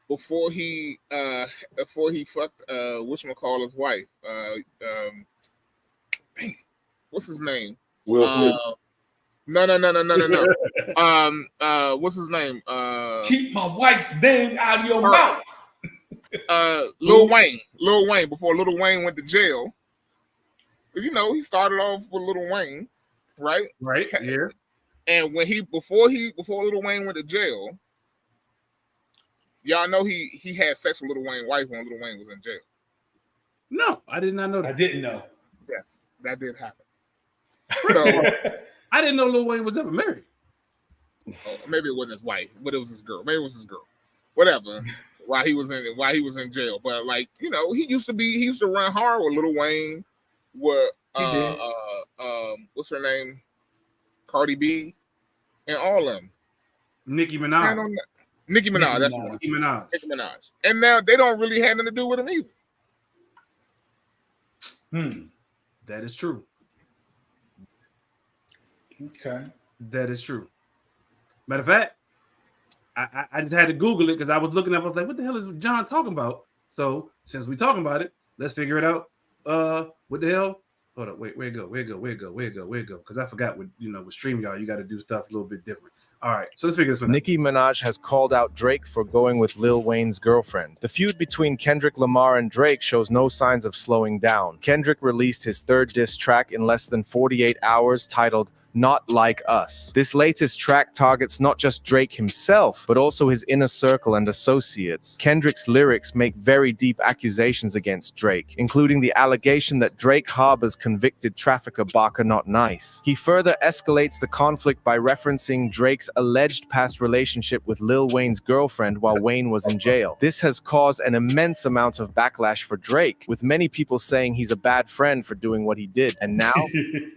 before he fucked whatchamacallit's wife. What's his name? Will Smith. No. What's his name? Keep my wife's name out of your mouth. Lil Wayne, before Lil Wayne went to jail. You know, he started off with Lil Wayne, right? Right. Yeah. And when before Lil Wayne went to jail, y'all know he had sex with Lil Wayne's wife when Lil Wayne was in jail. No, I did not know that. I didn't know. Yes, that did happen. So I didn't know Lil Wayne was ever married. Maybe it wasn't his wife, but it was his girl. Maybe it was his girl. Whatever. While he was in jail, but like, you know, he used to run hard with Lil Wayne, with what's her name, Cardi B, and all of them. Nicki Minaj. Nicki Minaj. That's what Nicki Minaj. And now they don't really have nothing to do with him either. That is true. Okay. That is true. Matter of fact, I just had to Google it because I was looking up. I was like, what the hell is John talking about? So since we're talking about it, let's figure it out. What the hell? Hold up. Wait, where it go? Because I forgot with StreamYard, you got to do stuff a little bit different. All right, so let's figure this one out. Nicki Minaj has called out Drake for going with Lil Wayne's girlfriend. The feud between Kendrick Lamar and Drake shows no signs of slowing down. Kendrick released his third diss track in less than 48 hours titled Not Like Us. This latest track targets not just Drake himself, but also his inner circle and associates. Kendrick's lyrics make very deep accusations against Drake, including the allegation that Drake harbors convicted trafficker Baka Not Nice. He further escalates the conflict by referencing Drake's alleged past relationship with Lil Wayne's girlfriend while Wayne was in jail. This has caused an immense amount of backlash for Drake, with many people saying he's a bad friend for doing what he did. And now,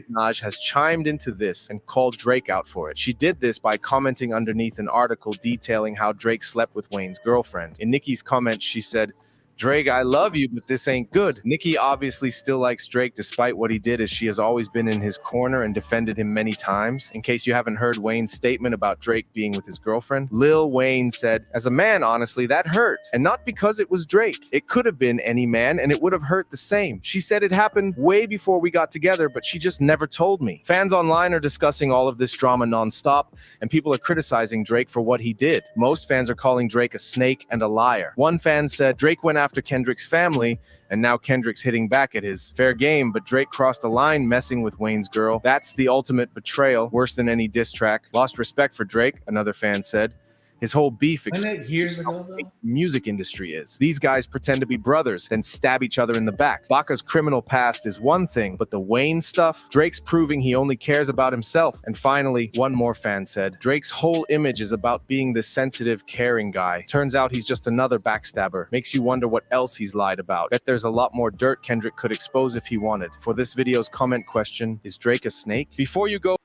Minaj has chimed into this and called Drake out for it. She did this by commenting underneath an article detailing how Drake slept with Wayne's girlfriend. In Nicki's comments, she said, "Drake, I love you, but this ain't good." Nicki obviously still likes Drake despite what he did, as she has always been in his corner and defended him many times. In case you haven't heard Wayne's statement about Drake being with his girlfriend, Lil Wayne said, "As a man, honestly, that hurt. And not because it was Drake. It could have been any man and it would have hurt the same. She said it happened way before we got together, but she just never told me." Fans online are discussing all of this drama nonstop, and people are criticizing Drake for what he did. Most fans are calling Drake a snake and a liar. One fan said, "Drake went after Kendrick's family, and now Kendrick's hitting back at his. Fair game, but Drake crossed a line messing with Wayne's girl. That's the ultimate betrayal, worse than any diss track. Lost respect for Drake," another fan said. His whole beef years ago, though? Music industry is. These guys pretend to be brothers, then stab each other in the back. Baka's criminal past is one thing, but the Wayne stuff? Drake's proving he only cares about himself. And finally, one more fan said, "Drake's whole image is about being this sensitive, caring guy. Turns out he's just another backstabber. Makes you wonder what else he's lied about. Bet there's a lot more dirt Kendrick could expose if he wanted." For this video's comment question, is Drake a snake? Before you go...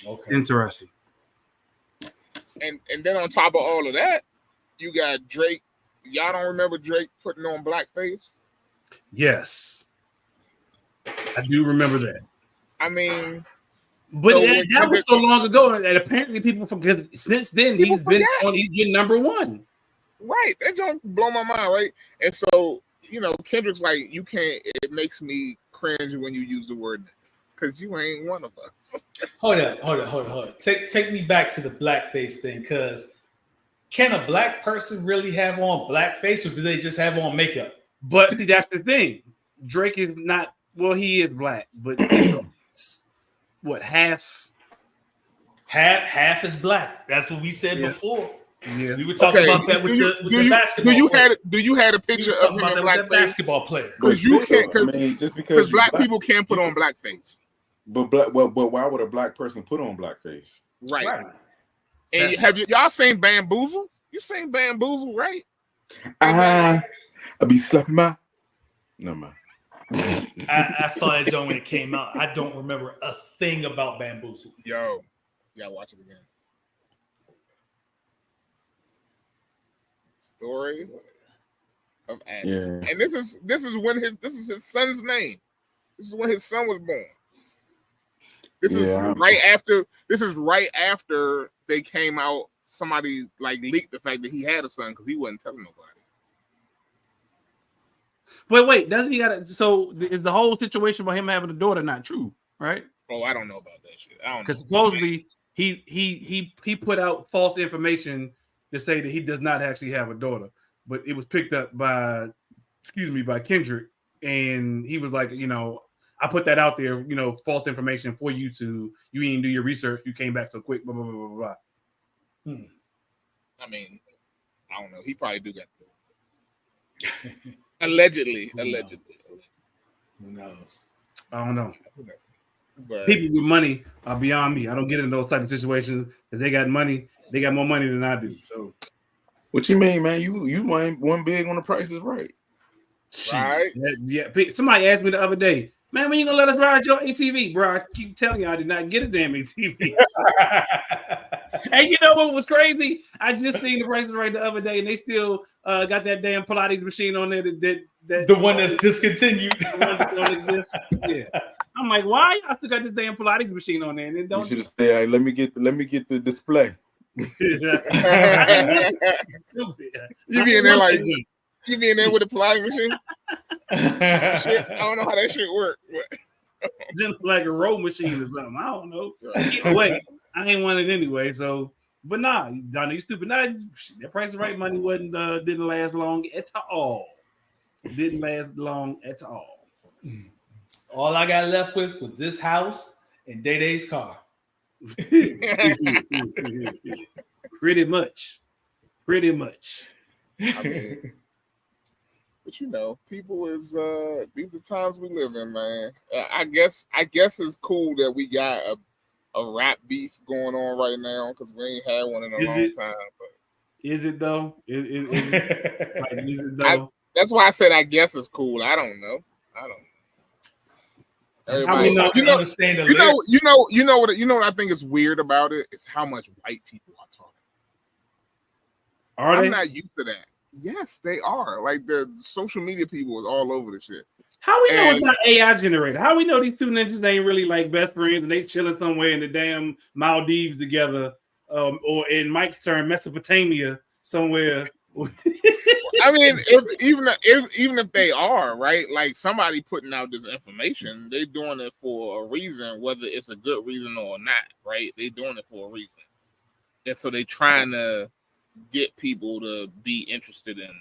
Okay. Interesting. And then on top of all of that, you got Drake. Y'all don't remember Drake putting on blackface? Yes, I do remember that. I mean, but that was so long ago, and apparently people forget. Since then, he's been number one. Right, that don't blow my mind, right? And so, you know, Kendrick's like, you can't. It makes me cringe when you use the word because you ain't one of us. Hold up. Take me back to the blackface thing, because can a black person really have on blackface, or do they just have on makeup? But see, that's the thing. Drake is not. Well, he is black, but what half is black. That's what we said before. Yeah, we were talking about that with the basketball. Do you had a picture of him in blackface? Basketball player. Because you can't. Just because black people can't put on blackface. But why would a black person put on blackface? Right. And have y'all seen Bamboozle? You seen Bamboozle, right? I be slapping my. No man. I saw that joint when it came out. I don't remember a thing about Bamboozle. Yo, you gotta watch it again. Story of Adam. Yeah. And this is his son's name. This is when his son was born. This is right after they came out. Somebody like leaked the fact that he had a son because he wasn't telling nobody. But wait, doesn't he got? So is the whole situation about him having a daughter not true? Right? Oh, I don't know about that shit. I don't know. Because supposedly he put out false information to say that he does not actually have a daughter, but it was picked up by Kendrick, and he was like, I put that out there, false information for you didn't do your research, you came back so quick, blah blah blah blah blah. I mean, I don't know. He probably do got allegedly. Who knows? I don't know. But people with money are beyond me. I don't get in those type of situations because they got money. They got more money than I do. So, what you mean, man? You one big on the Price is Right. Right? Yeah. Somebody asked me the other day, man, when you gonna let us ride your ATV, bro? I keep telling you, I did not get a damn ATV. And you know what was crazy? I just seen the Price is Right the other day, and they still got that damn Pilates machine on there. That the one that's discontinued. The one that don't exist. Yeah. I'm like, why y'all still got this damn Pilates machine on there? And it don't. You should have said, let me get the display. You be in there like you be in there with a Pilates machine. Shit, I don't know how that shit work. Just like a row machine or something. I don't know. Either way, I ain't want it anyway. So, but nah, Donnie, you stupid. Nah, that Price is Right money didn't last long at all. Didn't last long at all. All I got left with was this house and Day-Day's car. Pretty much. I mean, but people is these are times we live in, man. I guess it's cool that we got a rap beef going on right now because we ain't had one in a long time. But is it though? Is it though? That's why I said I guess it's cool. I don't know. Everybody, you know what I think is weird about it is how much white people are talking. I'm not used to that. Yes, they are. Like the social media people is all over the shit. How we know it's not AI generated? How we know these two ninjas ain't really like best friends and they chilling somewhere in the damn Maldives together, or in Mike's turn, Mesopotamia somewhere? I mean, even if they are right, like somebody putting out this information, they doing it for a reason, whether it's a good reason or not, right? They doing it for a reason, and so they trying to get people to be interested in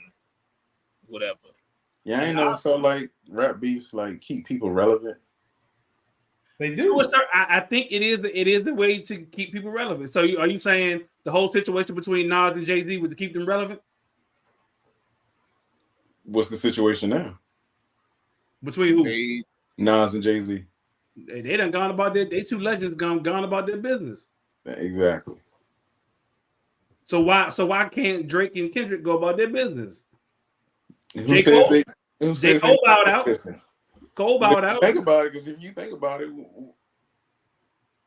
whatever. Yeah, I ain't never felt like rap beefs like keep people relevant. They do. I think it is the way to keep people relevant. So are you saying the whole situation between Nas and Jay-Z was to keep them relevant? What's the situation now? Between who? Nas and Jay-Z. They done gone about their. They two legends gone about their business. Exactly. So why can't Drake and Kendrick go about their business? J. Cole bowed out. Cole bowed out. Think about it, because if you think about it,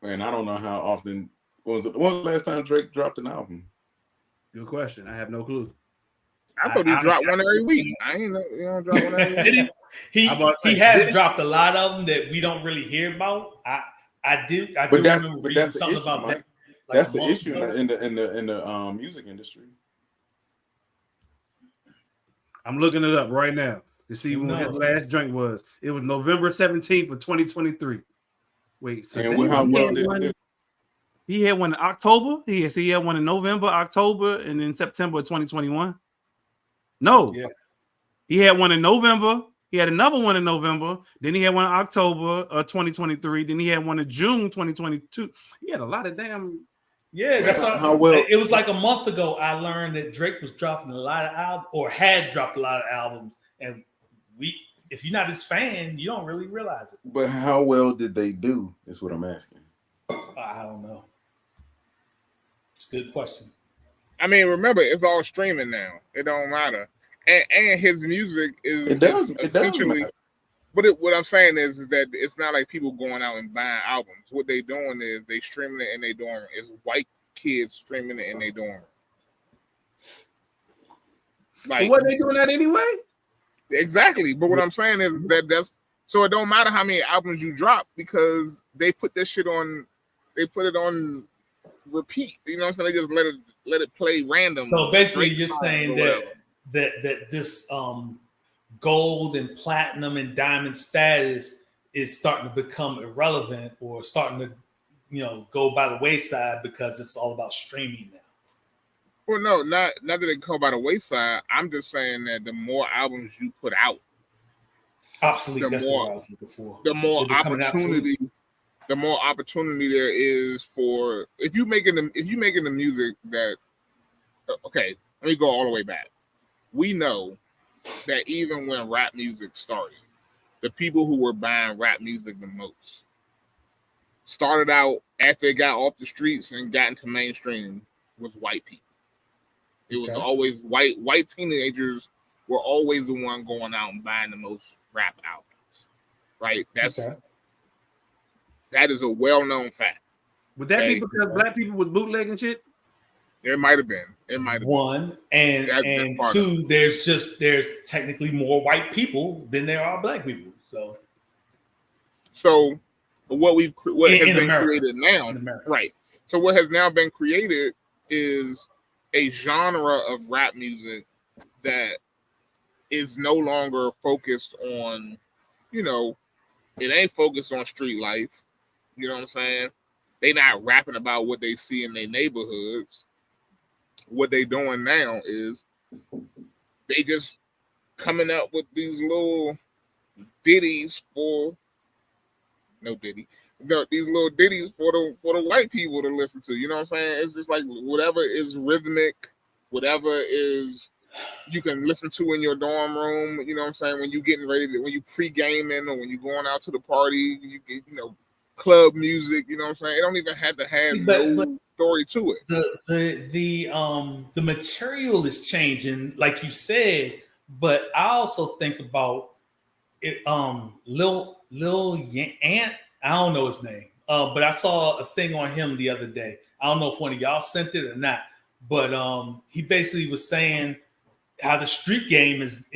and I don't know how often. When was the last time Drake dropped an album? Good question. I have no clue. I thought he dropped one every week. I ain't know you don't drop one every week. He has dropped a lot of them that we don't really hear about. I do remember reading something about that. Like that's the issue in the music industry. I'm looking it up right now. to see when his last drink was. It was November 17th of 2023. Wait, so and how well did it do? He had one in October. He had one in November, October, and then September of 2021. No. Yeah. He had one in November. He had another one in November. Then he had one in October of 2023. Then he had one in June 2022. He had a lot of damn. Yeah, that's how well. It was like a month ago. I learned that Drake was dropping a lot of albums, or had dropped a lot of albums, and if you're not his fan, you don't really realize it. But how well did they do? Is what I'm asking. I don't know. It's a good question. I mean, remember, it's all streaming now. It don't matter. And his music is essentially. But what I'm saying is that it's not like people going out and buying albums. What they doing is they streaming it in their dorm. It's white kids streaming it in their dorm. Like, what they doing that anyway? Exactly. But what I'm saying is that's so it don't matter how many albums you drop because they put this shit on. They put it on repeat. You know what I'm saying? They just let it play random. So basically, you're saying that this gold and platinum and diamond status is starting to become irrelevant or starting to go by the wayside because it's all about streaming now. Well, no, not that it go by the wayside. I'm just saying that the more albums you put out, obsolete. That's what I was looking for. The more opportunity there is for if you making the music that. Okay, let me go all the way back. We know that even when rap music started, the people who were buying rap music the most started out after they got off the streets and got into mainstream was white people. It was always white teenagers were always the one going out and buying the most rap albums. Right? That is a well-known fact. Would that be because black people was bootlegging shit? It might have been. It might have one and two. There's technically more white people than there are black people. So what has been created now, right? So what has now been created is a genre of rap music that is no longer focused on, it ain't focused on street life. You know what I'm saying? They not rapping about what they see in their neighborhoods. What they doing now is they just coming up with these little ditties these little ditties for the white people to listen to. You know what I'm saying? It's just like whatever is rhythmic, whatever is you can listen to in your dorm room. You know what I'm saying? When you getting ready when you pre-gaming or when you going out to the party, you get club music. You know what I'm saying? It don't even have to have no story to it. The material is changing, like you said, but I also think about it. Lil Ant, I don't know his name, but I saw a thing on him the other day. I don't know if one of y'all sent it or not, but he basically was saying how the street game is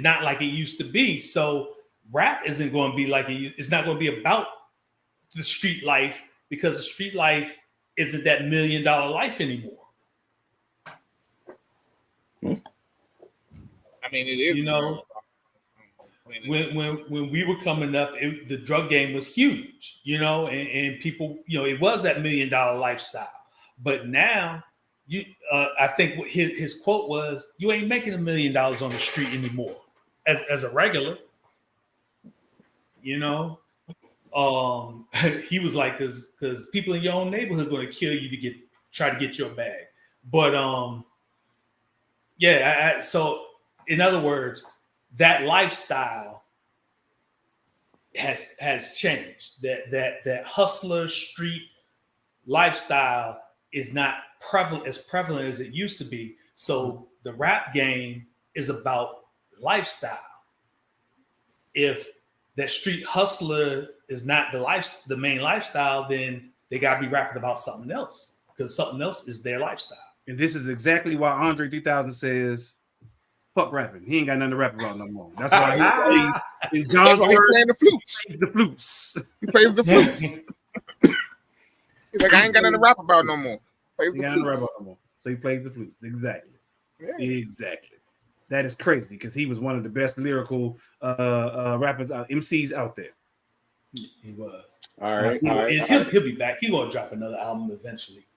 not like it used to be. So rap isn't going to be like it's not going to be about the street life because the street life isn't that $1 million life anymore. I mean, it is. When we were coming up, the drug game was huge, and people, it was that $1 million lifestyle. But now, I think what his quote was, "You ain't making $1 million on the street anymore as a regular." He was like, because people in your own neighborhood are going to kill you to try to get your bag. But so in other words, that lifestyle has changed. That hustler street lifestyle is not as prevalent as it used to be. So the rap game is about lifestyle. If that street hustler is not the main lifestyle, then they got to be rapping about something else because something else is their lifestyle. And this is exactly why Andre 3000 says, "Fuck rapping. He ain't got nothing to rap about no more." That's why he plays in John's playing the flutes. The flutes. He plays the flutes. He's like, I ain't got nothing to rap about no more. He got nothing to rap about no more. So he plays the flutes. Exactly. Yeah. Exactly. that is crazy because he was one of the best lyrical rappers, MCs out there. He was. All right. He'll be back. He's gonna drop another album eventually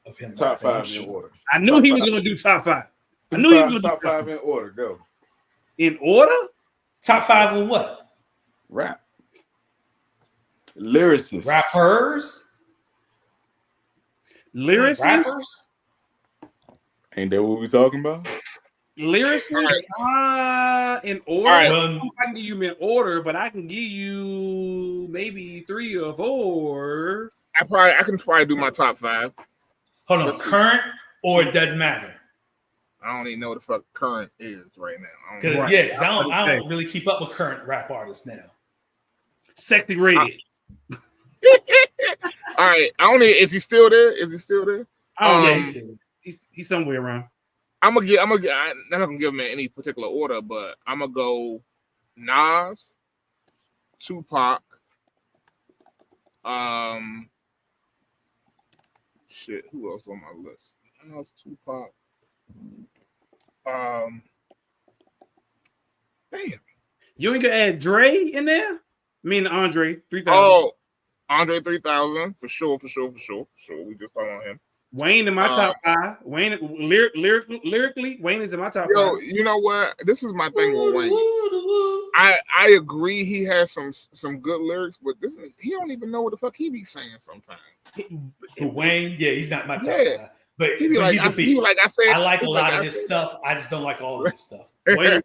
of him. Top 5 in order. I knew he was gonna do top 5. I knew he was gonna top 5 in order. Go. In order? Top 5 of what? Rap. Lyricists. Rappers. Lyricists. Rappers. Ain't that what we talking about? Lyricists. In order. All right. I can give you in order, but I can give you maybe 3 or 4. I can probably do my top 5. Hold on, Let's see. current or it doesn't matter? I don't even know what the fuck current is right now. Because Right. I don't really keep up with current rap artists now. Sexy Red. All right. Is he still there? Yeah, he's somewhere around. I'm not gonna give him in any particular order, but I'm gonna go Nas, Tupac, shit, who else on my list? Nas, Tupac, damn. You ain't gonna add Dre in there? Me and Andre 3000. Oh, Andre 3000 for sure. We just talking about him. Wayne in my top 5. Wayne lyrically, Wayne is in my top 5. You know what? This is my thing with Wayne. I agree he has some good lyrics, but he don't even know what the fuck he be saying sometimes. Wayne, yeah, he's not my top 5. But He be like, he's a beast. I like a lot of his stuff. I just don't like all of his stuff. Wayne,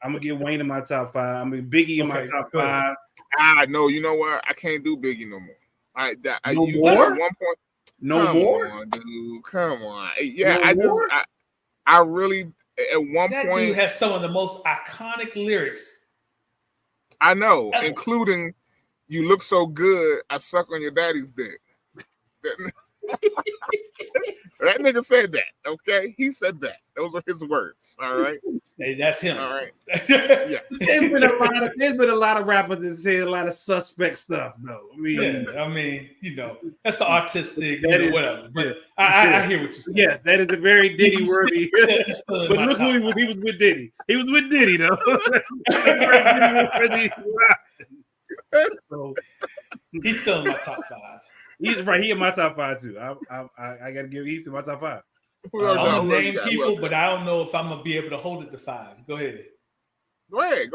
I'm gonna give Wayne in my top 5. I mean Biggie in my top 5. No, you know what? I can't do Biggie no more. No more? At one point. No Come more, on, dude. Come on. Yeah, no I really at one That point dude has some of the most iconic lyrics. I know, ever. including "You look so good, I suck on your daddy's dick." That nigga said that. Okay, he said that. Those are his words. All right. Hey, that's him. All right. Yeah. there's been a lot of rappers that say a lot of suspect stuff though. I mean, that's the artistic, whatever. But Yeah. I hear what you're saying. Yes, that is a very Diddy worthy. He's still in But my look top who he was with Diddy. He was with Diddy though. So, He's still in my top 5. he's right. He in my top 5 too. I gotta give. He's in my top 5. Who else I'm y'all- gonna who else name you got? people, but I don't know if I'm gonna be able to hold it to 5. Go ahead. Go ahead.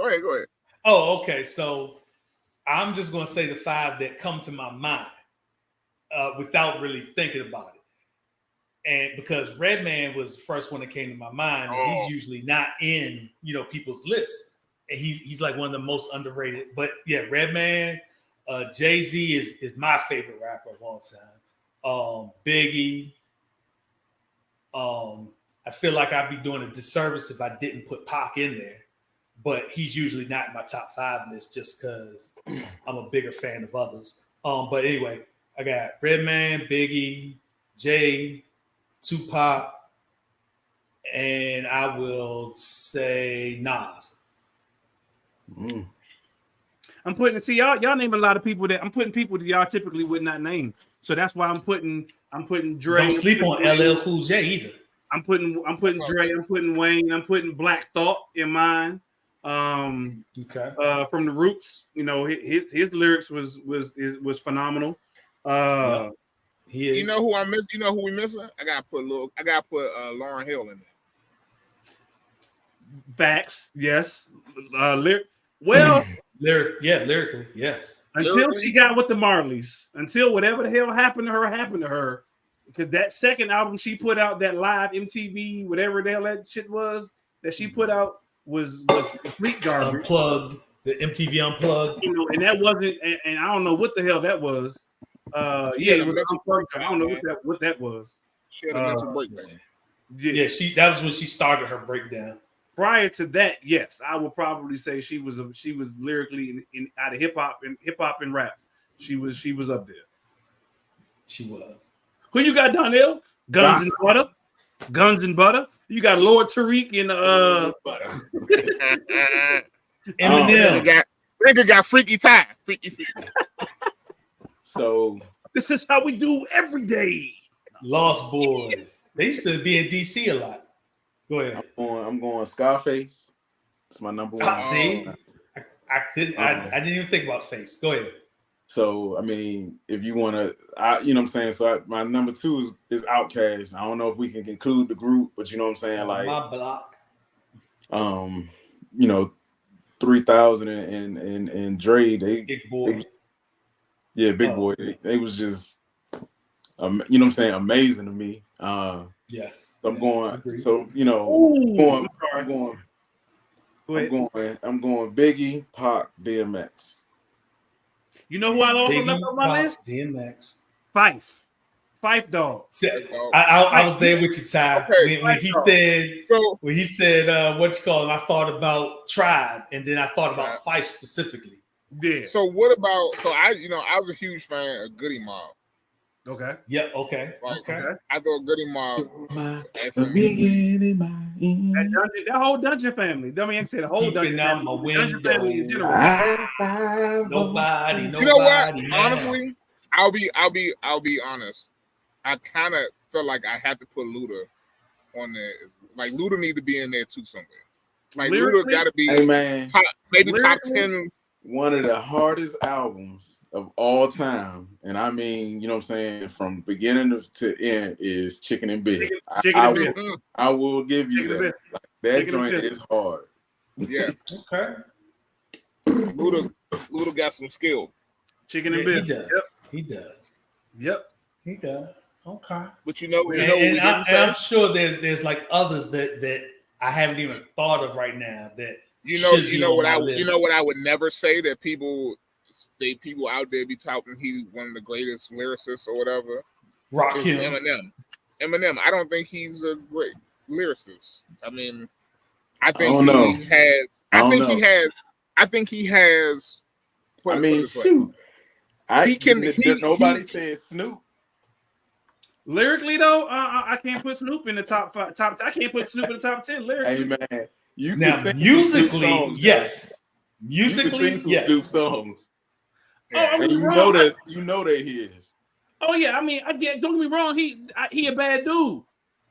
Oh, okay. So I'm just gonna say the 5 that come to my mind without really thinking about it. And because Redman was the first one that came to my mind, and he's usually not in people's lists. And he's like one of the most underrated. But yeah, Redman, Jay-Z is my favorite rapper of all time. Biggie. I feel like I'd be doing a disservice if I didn't put Pac in there, but he's usually not in my top 5 list just because I'm a bigger fan of others. But anyway, I got Redman, Biggie, Jay, Tupac, and I will say Nas. I'm putting y'all name a lot of people that I'm putting people that y'all typically would not name. So that's why I'm putting Dre. Don't sleep on LL Cool J either. I'm putting Dre. I'm putting Wayne. I'm putting Black Thought in mine. Okay. From the Roots, his lyrics was phenomenal. He is. You know who I miss? You know who we missing? I gotta put Lauryn Hill in there. Facts, yes. Well, lyrically, yes. until she got with the Marleys, until whatever the hell happened to her, because that second album she put out, that live MTV, whatever the hell that shit was that she put out, was complete garbage. Unplugged, the MTV Unplugged. And that wasn't, and I don't know what the hell that was. It was Unplugged. I don't know what that was. She had a mental breakdown. Yeah, that was when she started her breakdown. Prior to that, yes, I would probably say she was lyrically in out of hip hop and rap. She was up there. She was. Who you got, Donnell? Guns and butter. You got Lord Tariq and Eminem. Nigga got freaky time. Freaky. So this is how we do every day. Lost Boys. They used to be in DC a lot. Go ahead. I'm going Scarface. It's my number one. See, I didn't even think about Face. Go ahead. So, I mean, if you want to, you know what I'm saying? So, my number 2 is Outkast. I don't know if we can include the group, but you know what I'm saying? Like, my block. You know, 3000 and Dre, Big Boy. Big Boy. They was just, you know what I'm saying? Amazing to me. Yes. So I'm going, agreed. so, you know, I'm going Biggie, Pac, DMX. You know who I also left on my list? DMX. Fife Dog. I was there with you, Ty. Okay. When he said what you call it, I thought about Tribe, and then I thought about Fife specifically. Yeah. So what about? So I was a huge fan of Goody Mob. Okay. Yeah. Okay. Like, okay. I thought Goody Mob. That whole Dungeon family. Dummy X said the whole Dungeon family. Dungeon family in general. Nobody. You know what? Honestly, I'll be honest. I kind of feel like I have to put Luda on there. Like Luda need to be in there too somewhere. Like Luda got to be top 10. One of the hardest albums of all time, and I mean, you know what I'm saying, from beginning to end is Chicken and Beer. I will give you that. Like, that joint is hard. Yeah. Okay. Luda got some skill. Chicken and Beer. He does. Yep. He does. Okay. But you know I'm sure there's like others that I haven't even thought of right now that you know what I would never say, that people out there be touting he's one of the greatest lyricists or whatever. Eminem. I don't think he's a great lyricist. I mean, I think he has. I mean, shoot. Nobody said Snoop. Lyrically though, I can't put Snoop in the top 5. I can't put Snoop in the top 10 lyrically. Hey man, musically, songs, yes. Musically, yes. Snoop songs. And you know that he is. Oh yeah, I mean, don't get me wrong. He a bad dude.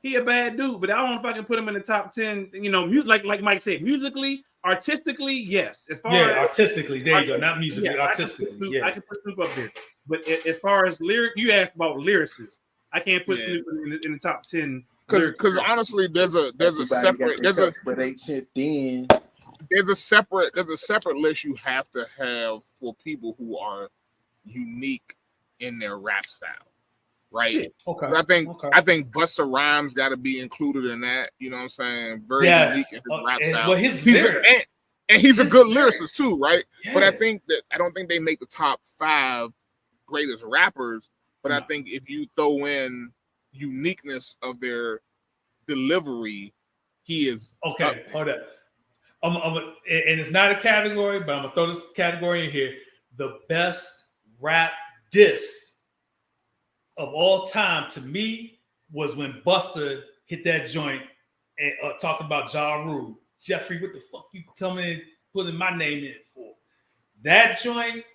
He a bad dude, but I don't know if I can put him in the top 10. You know, like Mike said, musically, artistically, yes. As far as artistically, there you go. Not musically, artistically. I can put Snoop up there. But as far as lyric, you asked about lyricists. I can't put Snoop in the top 10. Because honestly, there's a separate list you have to have for people who are unique in their rap style, right? Yeah, okay. I think Busta Rhymes got to be included in that. You know what I'm saying? Very unique in his rap style. Well, his lyrics. He's a good lyricist too, right? Yeah. But I don't think they make the top 5 greatest rappers. But I think if you throw in uniqueness of their delivery, he is okay. Hold up. And it's not a category, but I'm gonna throw this category in here. The best rap diss of all time to me was when Busta hit that joint and talking about Ja Rule. Jeffrey, what the fuck you coming in putting my name in for? That joint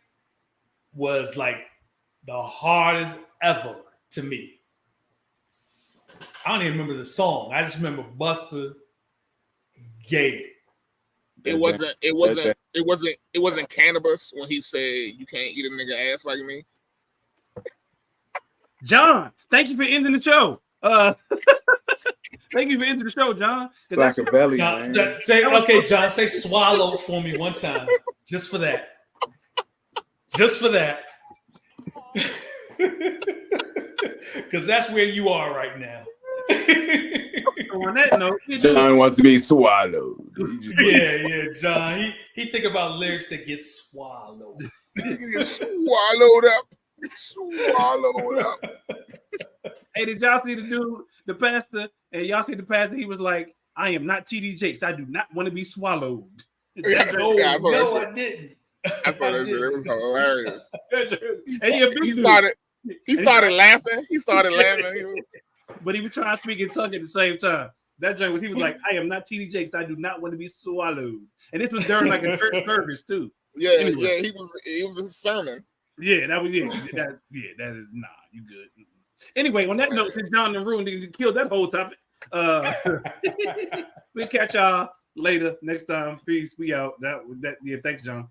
was like the hardest ever to me. I don't even remember the song. I just remember Busta gave it. It wasn't Cannabis when he said you can't eat a nigga ass like me. John, thank you for ending the show. Thank you for ending the show, John. Like a belly, John, man. John, say swallow for me one time. Just for that. Just for that. Because that's where you are right now. On that note, John wants to be swallowed. Yeah, John. He think about lyrics that get swallowed. Swallowed up. Hey, did y'all see the dude, the pastor? And y'all see the pastor? He was like, "I am not TD Jakes. I do not want to be swallowed." I didn't. I thought that shit. It was hilarious. And he started laughing. But he was trying to speak in tongue at the same time. That joint was, he was like, "I am not TD Jakes. I do not want to be swallowed." And this was during like a church service too. Yeah, anyway. He was a sermon. Yeah, that was that is you good. Anyway, on that note, since John and Ruin killed that whole topic, We'll catch y'all later next time. Peace. We out. Yeah, thanks, John.